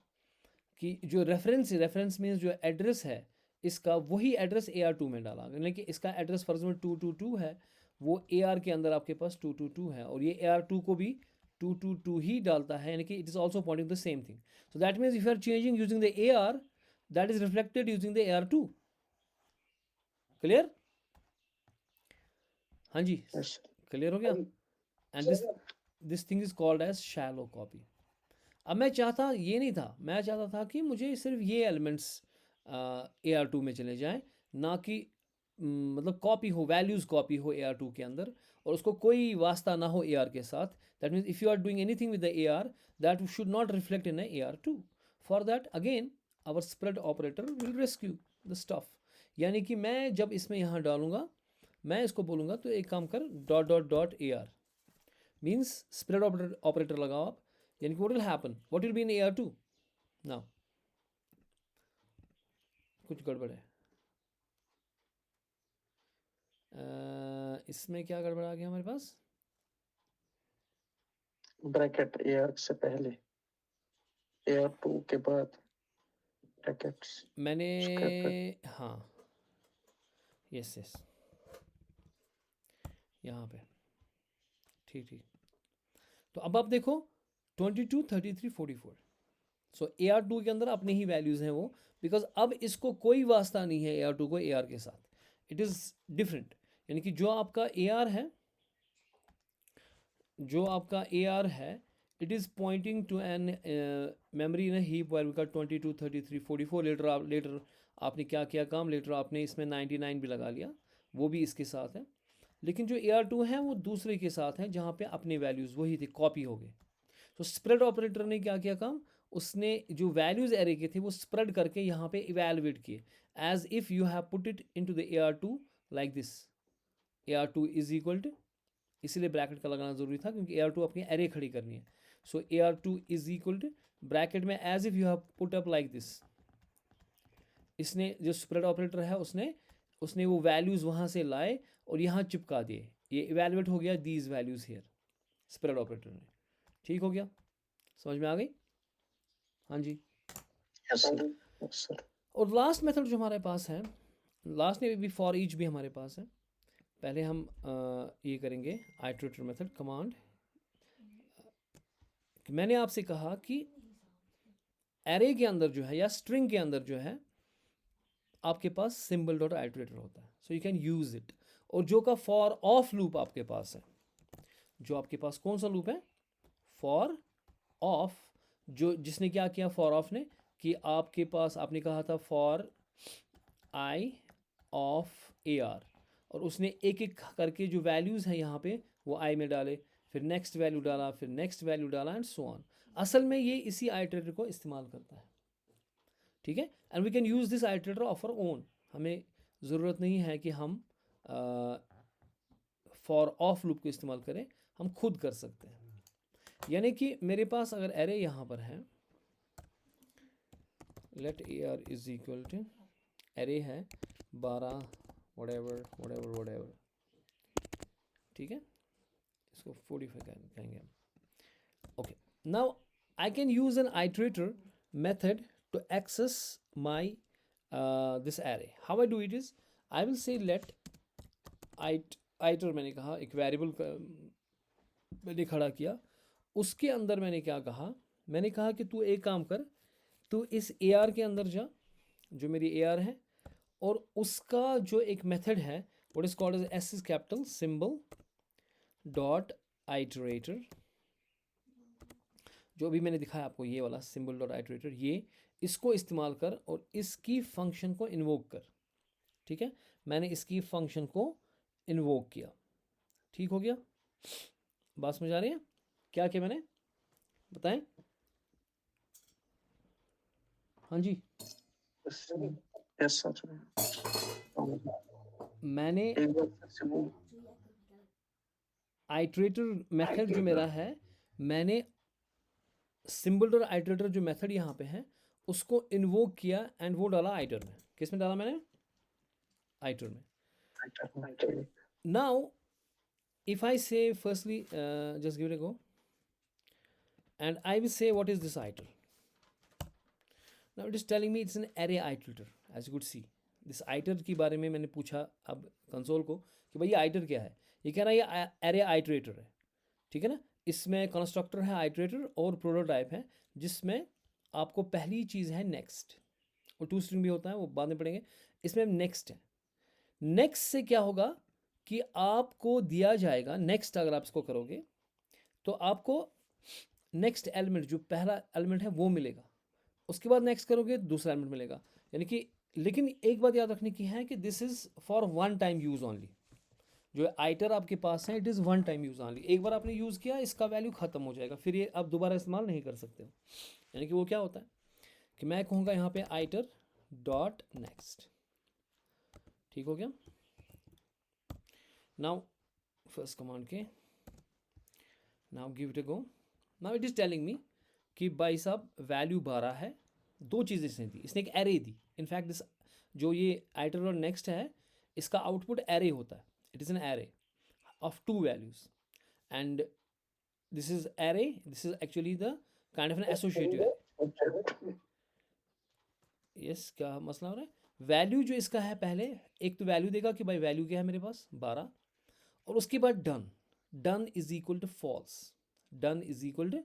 कि जो रेफरेंस मीन्स जो एड्रेस है इसका, वही एड्रेस ए आर टू में डाला, यानी कि इसका एड्रेस फर्ज में 222 है, वो ए आर के अंदर आपके पास 222 है, और ये ए आर टू को भी 222 ही डालता है, यानी कि it is also pointing the same thing. So that means if you are changing using the A R, that is reflected using the A R two. Clear? हाँ जी, क्लियर हो गया। And this thing is called as shallow copy. अब मैं चाहता ये नहीं था, मैं चाहता था कि मुझे सिर्फ ये एलिमेंट्स ए आर टू में चले जाएं, ना कि मतलब कॉपी हो, वैल्यूज़ कॉपी हो ए आर टू के अंदर, और उसको कोई वास्ता ना हो ए आर के साथ। That means if you are doing anything with the A R, that should not reflect in A R two. For that again our spread operator will rescue the stuff. यानी कि मैं जब इसमें यहाँ डालूंगा, मैं इसको बोलूँगा तो एक काम कर, dot dot dot A are means spread operator लगाओ आप, यानी कि what will happen, what will be in AR2 now, कुछ गड़बड़ है। इसमें क्या गड़बड़ आ गया हमारे पास, ब्रैकेट ए आर से पहले, ए आर टू के बाद ब्रैकेट्स मैंने, उसके हाँ, यस यस, यहाँ पे, ठीक ठीक। तो अब आप देखो 22, 33, 44, सो ए आर टू के अंदर अपनी ही वैल्यूज़ हैं वो, बिकॉज अब इसको कोई वास्ता नहीं है ए आर टू को ए आर के साथ, इट इज़ डिफरेंट। यानी कि जो आपका ए आर है, जो आपका ए आर है, it is pointing to an memory in heap where we got 22, 33, 44। Later आपने क्या किया काम, लेटर आपने इसमें 99 भी लगा लिया, वो भी इसके साथ है। लेकिन जो ए आर टू है वो दूसरे के साथ है, जहाँ पे अपने वैल्यूज़ वही थे, कॉपी हो गए। तो स्प्रेड ऑपरेटर ने क्या किया काम, उसने जो वैल्यूज़ एरे के थे वो स्प्रेड करके यहाँ पे इवेलुएट किए, as if you have put it into the A R two like this, A R two is equal to, इसीलिए ब्रैकेट का लगाना ज़रूरी था, क्योंकि ए आर टू अपनी एरे खड़ी करनी है। So AR2 is equal to bracket में as if you have put up like this, इसने जो स्प्रेड ऑपरेटर है उसने उसने वो वैल्यूज़ वहाँ से लाए और यहाँ चिपका दिए, ये इवेलुएट हो गया these values here spread operator ने। ठीक हो गया, समझ में आ गई? हाँ जी। Yes sir, yes sir. और लास्ट मेथड जो हमारे पास है, लास्ट में भी फॉर ईच भी हमारे पास है। पहले हम ये करेंगे आइटरेटर मेथड कमांड। मैंने आपसे कहा कि एरे के अंदर जो है या स्ट्रिंग के अंदर जो है आपके पास सिंबल डॉट आइटरेटर होता है, so you can use it. और जो का फॉर ऑफ लूप आपके पास है, जो आपके पास कौन सा लूप है, फॉर ऑफ, जो जिसने क्या किया फॉर ऑफ ने, कि आपके पास आपने कहा था फॉर आई ऑफ AR, और उसने एक एक करके जो वैल्यूज़ हैं यहाँ पे वो आई में डाले, फिर नेक्स्ट वैल्यू डाला, फिर नेक्स्ट वैल्यू डाला एंड सो ऑन। असल में ये इसी आइटरेटर को इस्तेमाल करता है, ठीक है। And we can use this iterator of our own, हमें ज़रूरत नहीं है कि हम फॉर ऑफ लूप को इस्तेमाल करें, हम खुद कर सकते हैं। यानी कि मेरे पास अगर एरे यहाँ पर है, let AR is equal to array है 12 whatever whatever whatever, ठीक है, इसको 45 कहेंगे हम। Okay, now I can use an iterator method to access my this array. How I do it is, I will say let iter, मैंने कहा एक variable मैंने खड़ा किया, उसके अंदर मैंने क्या कहा, मैंने कहा कि तू एक काम कर, तू इस AR के अंदर जा, जो मेरी AR है, और उसका जो एक मेथड है what is called as S is capital symbol dot iterator, जो अभी मैंने दिखाया आपको ये वाला सिंबल डॉट आइटरेटर, ये इसको इस्तेमाल कर और इसकी फंक्शन को इन्वोक कर। ठीक है, मैंने इसकी फंक्शन को इन्वोक किया। ठीक हो गया, बात समझ आ रही है? क्या किया मैंने, बताएं। हाँ जी, यस सर। मैंने एक बार फिर से बोल। आइटरेटर मेथड जो मेरा है, मैंने सिंबल डॉट आइटरेटर जो मेथड यहाँ पे है उसको इन्वोक किया एंड वो डाला आइटर में। किस में डाला मैंने, आइटर में। Now if I say firstly just give it a go and I will say what is this iter. Now it is telling me it's an array iterator, as you could see this iter की बारे में मैंने पूछा अब console को कि भाई ये iter क्या है, ये कह रहा है ये array iterator है, ठीक है ना। इसमें कंस्ट्रक्टर है आइटरेटर और प्रोटोटाइप है, जिसमें आपको पहली चीज़ है नेक्स्ट, और टू स्ट्रिंग भी होता है वो बाद में पढ़ेंगे। इसमें नेक्स्ट है, नेक्स्ट से क्या होगा कि आपको दिया जाएगा नेक्स्ट, अगर आप इसको करोगे तो आपको नेक्स्ट एलिमेंट जो पहला एलिमेंट है वो मिलेगा, उसके बाद नेक्स्ट करोगे दूसरा एलिमेंट मिलेगा। यानी कि लेकिन एक बात याद रखने की है कि this is for one time use only. जो आइटर आपके पास है it is one time use only, एक बार आपने यूज़ किया इसका वैल्यू ख़त्म हो जाएगा, फिर ये आप दोबारा इस्तेमाल नहीं कर सकते हो। यानी कि वो क्या होता है कि मैं कहूँगा यहाँ पे आइटर डॉट नेक्स्ट। ठीक हो गया। नाउ फर्स्ट कमांड के, now give it a go. Now it is telling मी कि भाई साहब वैल्यू 12 है, दो चीज़ें इसने दी, इसने एक एरे दी। इनफैक्ट दिस जो ये आइटर और नेक्स्ट है इसका आउटपुट एरे होता है, it is an array of two values and this is array, this is actually the kind of an associative array. yes, क्या मसला हो रहा है, वैल्यू जो इसका है पहले एक तो वैल्यू देगा कि भाई वैल्यू क्या है मेरे पास 12, और उसके बाद done, done is equal to false, done is equal to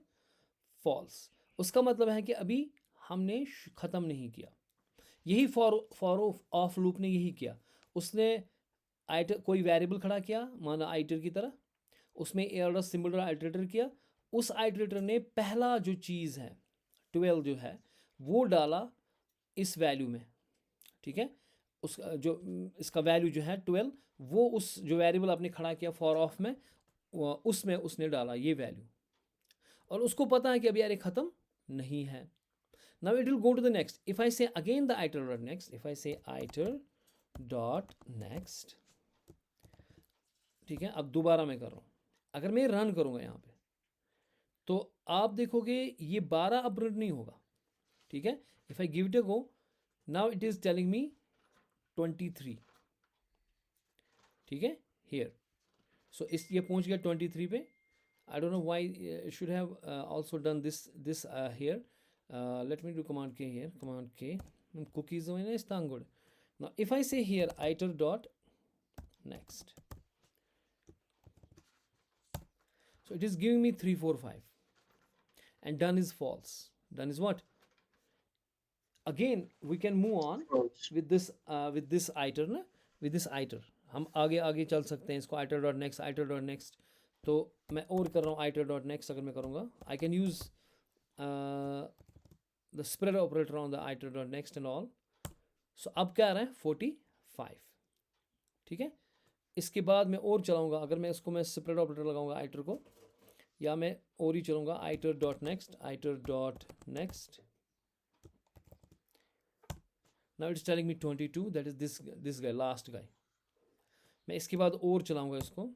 false. उसका मतलब है कि अभी हमने ख़त्म नहीं किया। यही फॉर ऑफ लूप ने यही किया, उसने आइटर कोई वेरिएबल खड़ा किया माना आइटर की तरह, उसमें एयर सिंबल और आइटरेटर किया, उस आइटरेटर ने पहला जो चीज़ है 12 जो है वो डाला इस वैल्यू में, ठीक है। उसका जो इसका वैल्यू जो है 12 वो उस जो वेरिएबल आपने खड़ा किया फॉर ऑफ में उसमें उसने डाला ये वैल्यू, और उसको पता है कि अभी अरे ख़त्म नहीं है। Now it will go to the next. If I say again the iter dot next, if I say iter dot next, ठीक है, अब दोबारा मैं कर रहा हूँ, अगर मैं रन करूँगा यहाँ पे तो आप देखोगे ये 12 अब प्रिंट नहीं होगा, ठीक है। If I give it a go, now it is telling me 23, ठीक है, हियर। सो इस ये पहुंच गया 23 पे। आई don't know why it should have also done this here. Let me do command के हियर, कमांड के cookies है इस तांगुड़। now if I say here iter dot next, so it is giving me 3 4 5 and done is false. Done is what? Again we can move on false. with this iter ना, with this iter हम आगे आगे चल सकते हैं इसको। iter dot next, iter dot next। तो मैं और कर रहा हूँ iter dot next। अगर मैं करूँगा I can use the spread operator on the iter dot next and all। so अब क्या आ रहा है 45, ठीक है। इसके बाद मैं और चलाऊँगा, अगर मैं इसको मैं स्प्रेड ऑपरेटर लगाऊंगा iter को, या मैं और ही चलूँगा iter dot next, iter dot next। now it's telling me 22, that is this guy, last guy। मैं इसके बाद और चलाऊंगा इसको।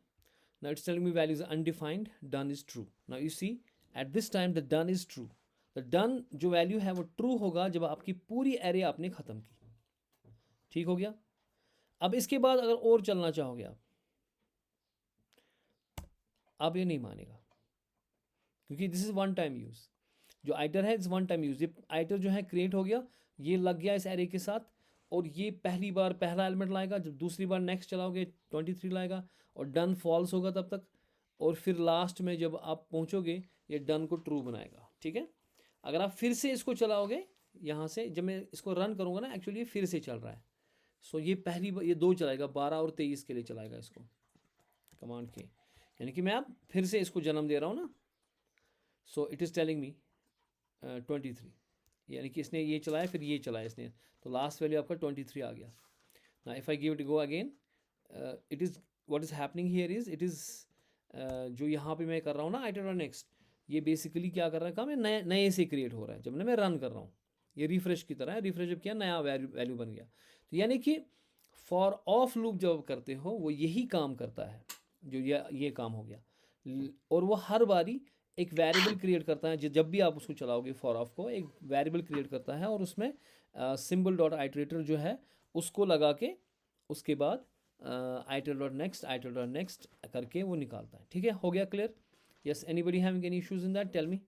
now it's telling me value is undefined, done is true। now you see at this time the done is true। the done जो value है वो true होगा जब आपकी पूरी एरे आपने ख़त्म की, ठीक हो गया। अब इसके बाद अगर और चलना चाहोगे आप ये नहीं मानेगा, क्योंकि this is one time use. जो आइटर है इट्स वन टाइम यूज़। ये आइटर जो है क्रिएट हो गया, ये लग गया इस एरे के साथ, और ये पहली बार पहला एलिमेंट लाएगा, जब दूसरी बार नेक्स्ट चलाओगे 23 लाएगा, और डन फॉल्स होगा तब तक, और फिर लास्ट में जब आप पहुंचोगे ये डन को ट्रू बनाएगा, ठीक है। अगर आप फिर से इसको चलाओगे यहाँ से, जब मैं इसको रन करूँगा ना, एक्चुअली ये फिर से चल रहा है। सो ये पहली बार ये 2 चलाएगा, 12 और 23 के लिए चलाएगा इसको कमांड के, यानी कि मैं अब फिर से इसको जन्म दे रहा हूँ ना। सो इट इज़ टेलिंग मी 23, यानी कि इसने ये चलाया फिर ये चलाया इसने, तो लास्ट वैल्यू आपका 23 आ गया। ना if I give it go again, it is what is happening here is, it is जो यहाँ पे मैं कर रहा हूँ ना iter नेक्स्ट, ये बेसिकली क्या कर रहा है काम, है नए नए से क्रिएट हो रहा है। जब मैं रन कर रहा हूँ ये रिफ्रेश की तरह है, रिफ्रेश जब किया नया वैल्यू बन गया। तो यानी कि फॉर ऑफ लूप जब करते हो वो यही काम करता है, जो ये काम हो गया। और वो हर बारी एक वेरिएबल क्रिएट करता है, जब भी आप उसको चलाओगे फॉर ऑफ को, एक वेरिएबल क्रिएट करता है, और उसमें सिंबल डॉट आइटरेटर जो है उसको लगा के उसके बाद iter डॉट नेक्स्ट करके वो निकालता है, ठीक है। हो गया clear? Yes, anybody having any issues in that, tell me.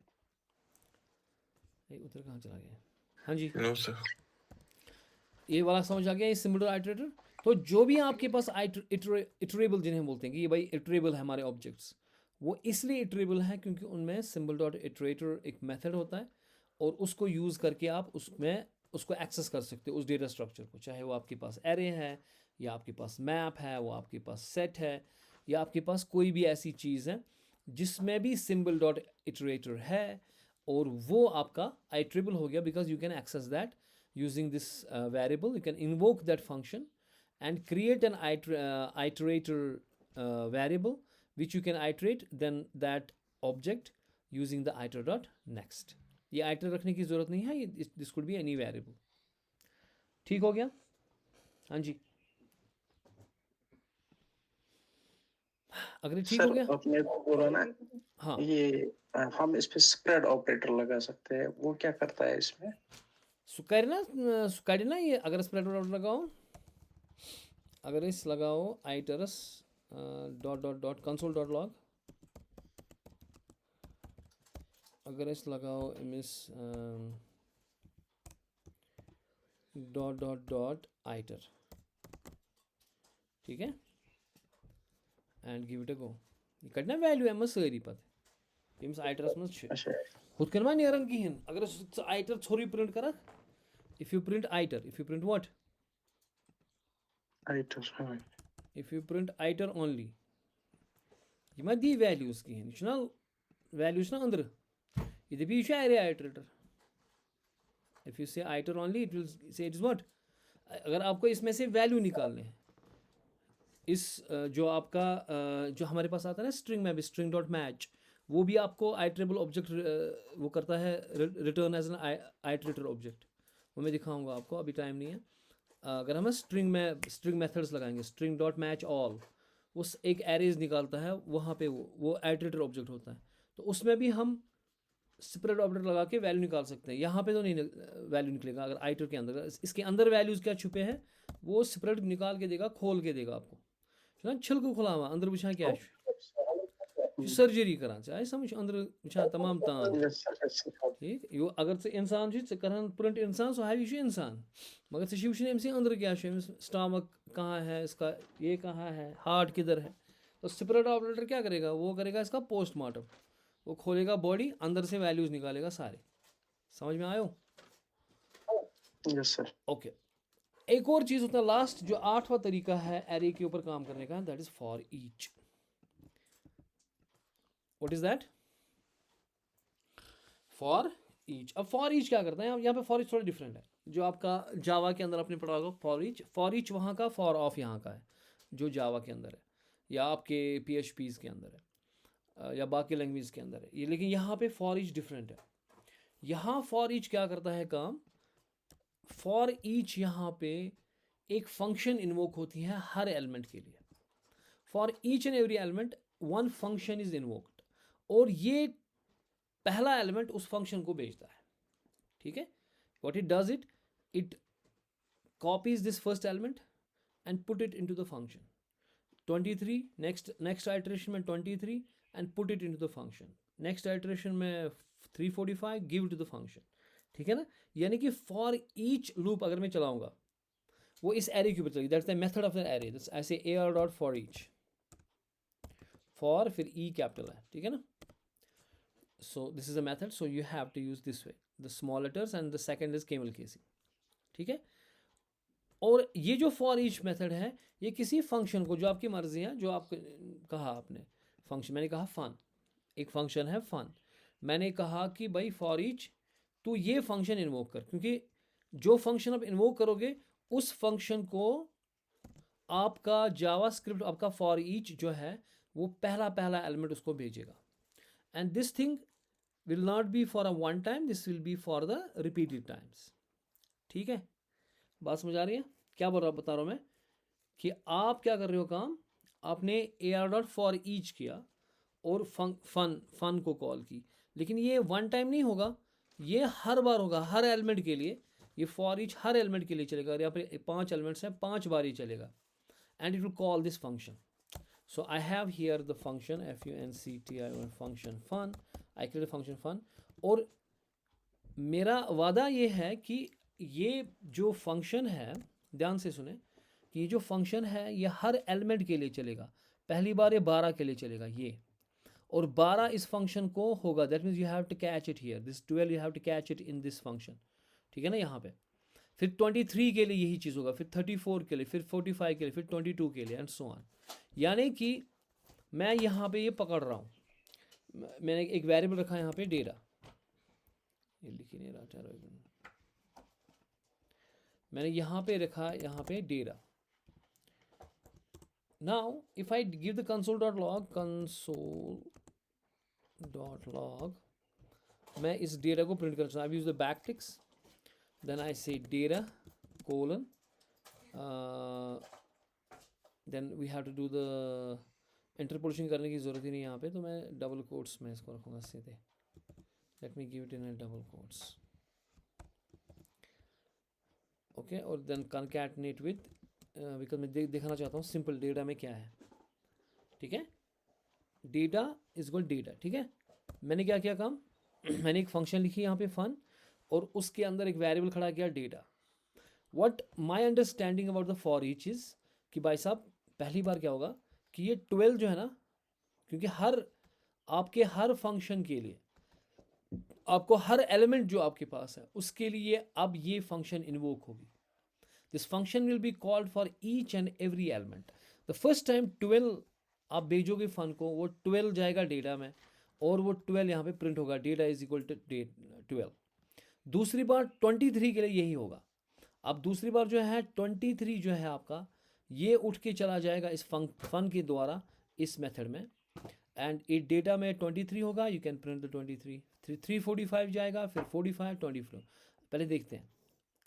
उधर कहाँ चला गया? हाँ जी, नो सर। ये वाला समझ आ गया, ये सिंबल डॉट आइटरेटर। तो जो भी आपके पास इटरेबल जिन्हें बोलते हैं कि ये भाई इटरेबल है हमारे ऑब्जेक्ट्स, वो इसलिए इटरेबल है क्योंकि उनमें सिंबल डॉट इटरेटर एक मेथड होता है, और उसको यूज़ करके आप उसमें उसको एक्सेस कर सकते हो उस डेटा स्ट्रक्चर को, चाहे वो आपके पास एरे है, या आपके पास मैप है, वो आपके पास सेट है, या आपके पास कोई भी ऐसी चीज़ है जिसमें भी सिंबल डॉट इटरेटर है, और वो आपका आइटरेबल हो गया, because you can access that using this variable। You can invoke that function and create an iterator variable which you can iterate then that object using the iter dot next। ये iter रखने की ज़रूरत नहीं है, ये this could be any variable। ठीक हो गया? हाँ जी, अगर ठीक हो सर गया। अपने को बोला ना, हाँ, ये हम इस पे स्प्रेड ऑपरेटर लगा सकते हैं, वो क्या करता है इसमें? सुकारी ना ये, अगर स्प्रेड डॉट लगाओ, अगर इस लगाओ iters dot dot dot console dot log, अगर इस लगाओ मिस डॉट डॉट डॉट आइटर, ठीक है, and give it a go. ये कटना वैल्यू है सारी पता यम्स आइटरस मज अच्छा, हुत कन मा नेरन कहें, अगर आइटर छोरी प्रिंट कर, if you print iter, if you print what, आइटर, हाँ, if you print iter only, ये मा दी वैल्यूज कहें, यह ना वैल्यूज ना अंदर, ये दपी यह array iterator। if you say iter only it will say it is what। अगर आपको इसमें से वैल्यू निकालने हैं, इस जो आपका जो हमारे पास आता है ना स्ट्रिंग में भी, स्ट्रिंग डॉट मैच, वो भी आपको आइटरेबल ऑब्जेक्ट वो करता है, return as an iterator object. वो मैं दिखाऊंगा आपको, अभी टाइम नहीं है। अगर हम स्ट्रिंग मेथड्स लगाएंगे, स्ट्रिंग डॉट मैच ऑल, उस एक एरेज निकालता है, वहाँ पे वो आइटरेटर ऑब्जेक्ट होता है। तो उसमें भी हम सेपरेट ऑपरेटर लगा के वैल्यू निकाल सकते हैं। यहाँ पे तो नहीं वैल्यू निकलेगा अगर आइटर के अंदर, इसके अंदर वैल्यूज़ क्या छुपे हैं वो सेपरेट निकाल के देगा, खोल के देगा आपको। ना छिलको खुला हुआ अंदर वुछा क्या सर्जरी करान आय समझ अंदर वुछा तमाम तान। Yes, sir. Yes, sir. ठीक यो अगर से इंसान कर प्रिंट इंसान सो है यह इंसान, मगर वे वुचन अमस अंदर क्या स्टमक कहाँ है, इसका ये कहाँ है, हार्ट किधर है। तो सेपरेट ऑपरेटर क्या करेगा, वो करेगा इसका पोस्टमार्टम, वो खोलेगा बॉडी, अंदर से वैल्यूज निकालेगा सारे। समझ में आयो? Yes, sir. ओके। एक और चीज़ होता है लास्ट, जो 8वां तरीका है एरे के ऊपर काम करने का, that is for each. What is that? For each. अब फॉर ईच क्या करता है, यहाँ पे फॉर ईच थोड़ा डिफरेंट है। जो आपका जावा के अंदर आपने पढ़ा होगा फॉर ईच वहाँ का, फॉर ऑफ यहाँ का है जो जावा के अंदर है या आपके PHPs के अंदर है या बाकी लैंग्वेज के अंदर है ये। लेकिन यहाँ पे फॉर ईच डिफरेंट है। यहाँ फॉर ईच क्या करता है काम, फॉर ईच यहाँ पे एक फंक्शन इन्वोक होती है हर एलिमेंट के लिए। For each and every element one function is invoked, और ये पहला एलिमेंट उस फंक्शन को भेजता है। ठीक है, what it does, it copies this first element and put it into the function 23, next iteration में 23 and put it into the function, next iteration में 345 गिव टू द फंक्शन। ठीक है ना, यानी कि फॉर ईच लूप अगर मैं चलाऊंगा वो इस एरे के ऊपर चलेगी। That's the method of the array. ऐसे AR dot for each, for फिर ई कैपिटल है, ठीक है ना। So this is a method, so you have to use this way, the small letters and the second is camel case. ठीक है, और ये जो फॉर ईच मेथड है ये किसी फंक्शन को, जो आपकी मर्जी है, जो आप कहा आपने फंक्शन, मैंने कहा फन, एक फंक्शन है फन, मैंने कहा कि भाई फॉर ईच तो ये फंक्शन इन्वोक कर, क्योंकि जो फंक्शन आप इन्वोक करोगे उस फंक्शन को आपका जावास्क्रिप्ट, आपका फॉर ईच जो है वो पहला पहला एलिमेंट उसको भेजेगा। And this thing will not be for a one time, this will be for the repeated times. ठीक है, बात समझ आ रही है? क्या बता रहा हूँ मैं कि आप क्या कर रहे हो काम, आपने AR डॉट फॉर ईच किया और फन को कॉल की, लेकिन ये वन टाइम नहीं होगा, ये हर बार होगा, हर एलिमेंट के लिए ये फॉर ईच हर एलिमेंट के लिए चलेगा। यहाँ पे 5 एलिमेंट्स हैं, 5 बार ही चलेगा, and it will call this function. So I have here the function FUNCTION function fun, I create function fun, और मेरा वादा ये है कि ये जो फंक्शन है, ध्यान से सुने, कि ये जो फंक्शन है ये हर एलिमेंट के लिए चलेगा। पहली बार ये 12 के लिए चलेगा ये, और 12 इस फंक्शन को होगा, that means you have to catch it here, this 12 you have to catch it in this function. ठीक है ना, यहाँ पे फिर 23 के लिए यही चीज़ होगा, फिर 34 के लिए, फिर 45 के लिए, फिर 22 के लिए, एंड सो ऑन। यानी कि मैं यहाँ पे ये पकड़ रहा हूँ, मैंने एक वेरिएबल रखा है यहाँ पे डेटा, ये लिख ही नहीं रहा, ठहरो, मैंने यहाँ पे रखा, यहाँ पे data. Now if I give the console dot log, मैं इस डेटा को प्रिंट कर सकता हूँ। I use the backticks, then I say data colon, then we have to do the interpolation करने की ज़रूरत ही नहीं यहाँ पे, तो मैं डबल कोट्स में इसको रखूँगा सीधे। Let me give it in double quotes, okay, और देन कनकैटनेट विद, बिकॉज मैं दिखाना चाहता हूँ सिंपल डेटा में क्या है। ठीक है, डेटा इज इक्वल डेटा। ठीक है, मैंने क्या किया काम मैंने एक फंक्शन लिखी यहाँ पे फन, और उसके अंदर एक वेरिएबल खड़ा किया data. What my understanding about the for each is कि भाई साहब पहली बार क्या होगा कि ये 12 जो है ना, क्योंकि आपके हर फंक्शन के लिए आपको हर एलिमेंट जो आपके पास है उसके लिए अब ये फंक्शन इन्वोक होगी। This function will be called for each and every element. The first time 12 आप भेजोगे फन को, वो 12 जाएगा डेटा में, और वो 12 यहाँ पे प्रिंट होगा, डेटा इज इक्वल टू 12। दूसरी बार 23 के लिए यही होगा। अब दूसरी बार जो है 23 जो है आपका, ये उठ के चला जाएगा इस फन के द्वारा इस मेथड में, एंड इट डेटा में 23 होगा, यू कैन प्रिंट द 23। 345 जाएगा, फिर 45, 24। पहले देखते हैं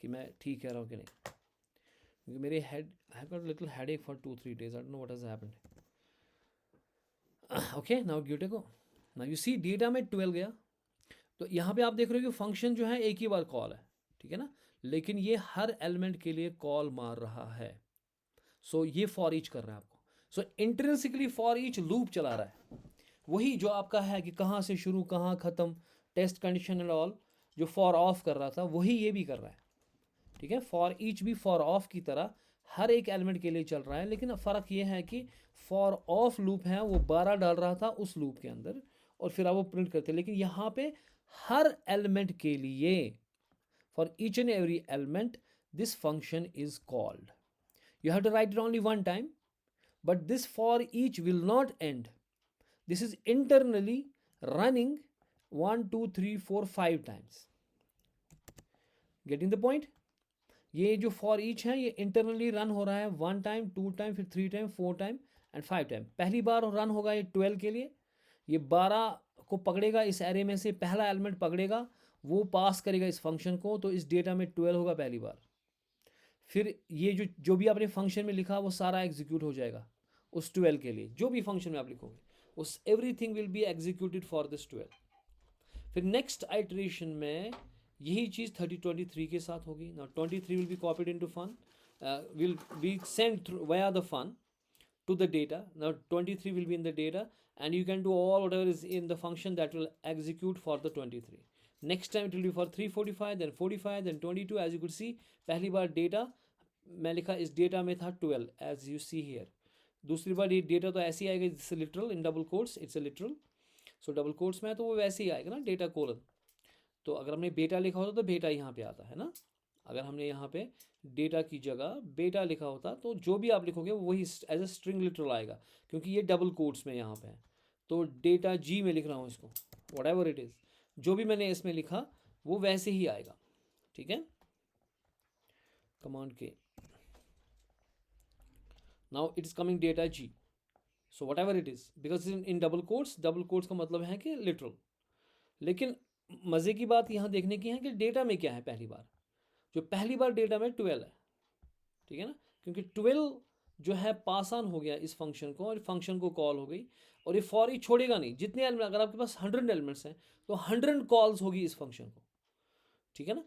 कि मैं ठीक कह रहा हूँ कि नहीं, क्योंकि मेरे head I got little headache for 2-3 days, I don't know what has happened. Okay, now give it a go. Now you see data में 12 गया, तो यहाँ पे आप देख रहे हो कि फंक्शन जो है एक ही बार कॉल है, ठीक है ना, लेकिन ये हर एलिमेंट के लिए कॉल मार रहा है। सो ये फॉर ईच कर रहा है आपको। सो इंट्रिंसिकली फॉर ईच लूप चला रहा है, वही जो आपका है कि कहाँ से शुरू कहाँ ख़त्म, टेस्ट कंडीशन एंड ऑल, जो फॉर ऑफ कर रहा था वही ये भी कर रहा है, ठीक है। फॉर ईच भी फॉर ऑफ की तरह हर एक एलिमेंट के लिए चल रहा है, लेकिन फ़र्क ये है कि फॉर ऑफ लूप है वो 12 डाल रहा था उस लूप के अंदर और फिर आप वो प्रिंट करते, लेकिन यहाँ पे हर एलिमेंट के लिए for each and every element this function is called. You have to write it only one time, but this for each will not end. This is internally running 1 2 3 4 5 times. Getting the point? ये जो for each है ये internally run हो रहा है 1 time 2 time फिर 3 time 4 time and 5 time. पहली बार run होगा ये 12 के लिए, ये 12 को पकड़ेगा, इस एरे में से पहला एलिमेंट पकड़ेगा, वो पास करेगा इस फंक्शन को, तो इस डेटा में 12 होगा पहली बार। फिर ये जो भी आपने फंक्शन में लिखा वो सारा एग्जीक्यूट हो जाएगा उस 12 के लिए, जो भी फंक्शन में आप लिखोगे उस everything will be executed for this 12। फिर नेक्स्ट आइटरेशन में यही चीज़ 23 के साथ होगी। Now 23 will be copied into fun, will be send through via the fun to the data. Now 23 will be in the data and you can do all whatever is in the function that will execute for the 23. Next time it will be for 345, then 45, then 22. As you could see, पहली बार data मैं लिखा इस data में था 12 as you see here. दूसरी बार ये data तो ऐसे ही आएगा, it's literal in double quotes, it's a literal, so double quotes में है तो वो वैसे ही आएगा ना डेटा कोलन। तो अगर हमने बेटा लिखा होता तो बेटा यहाँ पे आता है ना, अगर हमने यहाँ पे डेटा की जगह बेटा लिखा होता तो जो भी आप लिखोगे वही एज अ स्ट्रिंग लिटरल आएगा, क्योंकि ये डबल कोट्स में यहाँ पे है। तो डेटा जी में लिख रहा हूँ इसको, वट एवर इट इज़, जो भी मैंने इसमें लिखा वो वैसे ही आएगा, ठीक है। कमांड के now it is coming data जी, so whatever it is, because in double quotes का मतलब है कि लिटरल। लेकिन मज़े की बात यहाँ देखने की है कि डेटा में क्या है, पहली बार जो पहली बार डेटा में 12 है, ठीक है ना, क्योंकि 12 जो है पास ऑन हो गया इस फंक्शन को और फंक्शन को कॉल हो गई, और ये फॉर ही छोड़ेगा नहीं, जितने एलिमेंट, अगर आपके पास 100 एलिमेंट्स हैं तो 100 कॉल्स होगी इस फंक्शन को, ठीक है ना।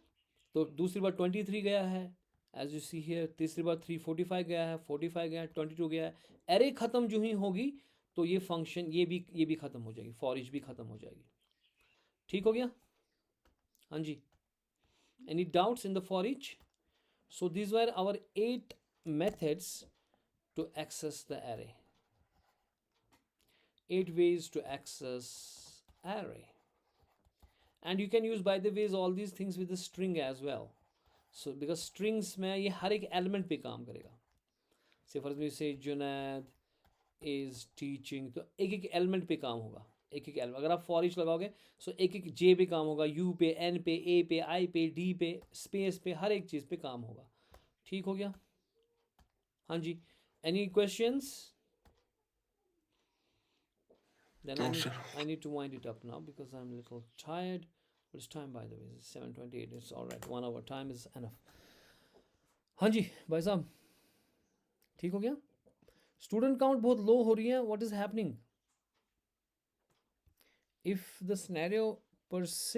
तो दूसरी बार 23 गया है एज यू सी हियर, तीसरी बार 345 गया है, 45 गया है, 22 गया है। एरे ख़त्म जो ही होगी तो ये फंक्शन ये भी ख़त्म हो जाएगी, फॉर ईच भी ख़त्म हो जाएगी। ठीक हो गया? हाँ जी। Any doubts in the for each? So these were our 8 methods to access the array. 8 ways to access array. And you can use, by the ways, all these things with the string as well. So because strings में ये हर एक element पे काम करेगा. Say for example, you say Junaid is teaching, तो एक एक element पे काम होगा, एक एक एलिमेंट। अगर आप फॉर ईच लगाओगे सो एक एक जे पे काम होगा, यू पे, एन पे, ए पे, आई पे, डी पे, स्पेस पे, हर एक चीज़ पे काम होगा। ठीक हो गया? हाँ जी। Any questions? Then No, sir. I need to wind it up now because I'm a little tired. What is time, by the way? It's 7:28. It's all right. 1 hour time is enough. हाँ जी भाई साहब, ठीक हो गया? Student count बहुत लो हो रही है, what is happening? If the scenario persists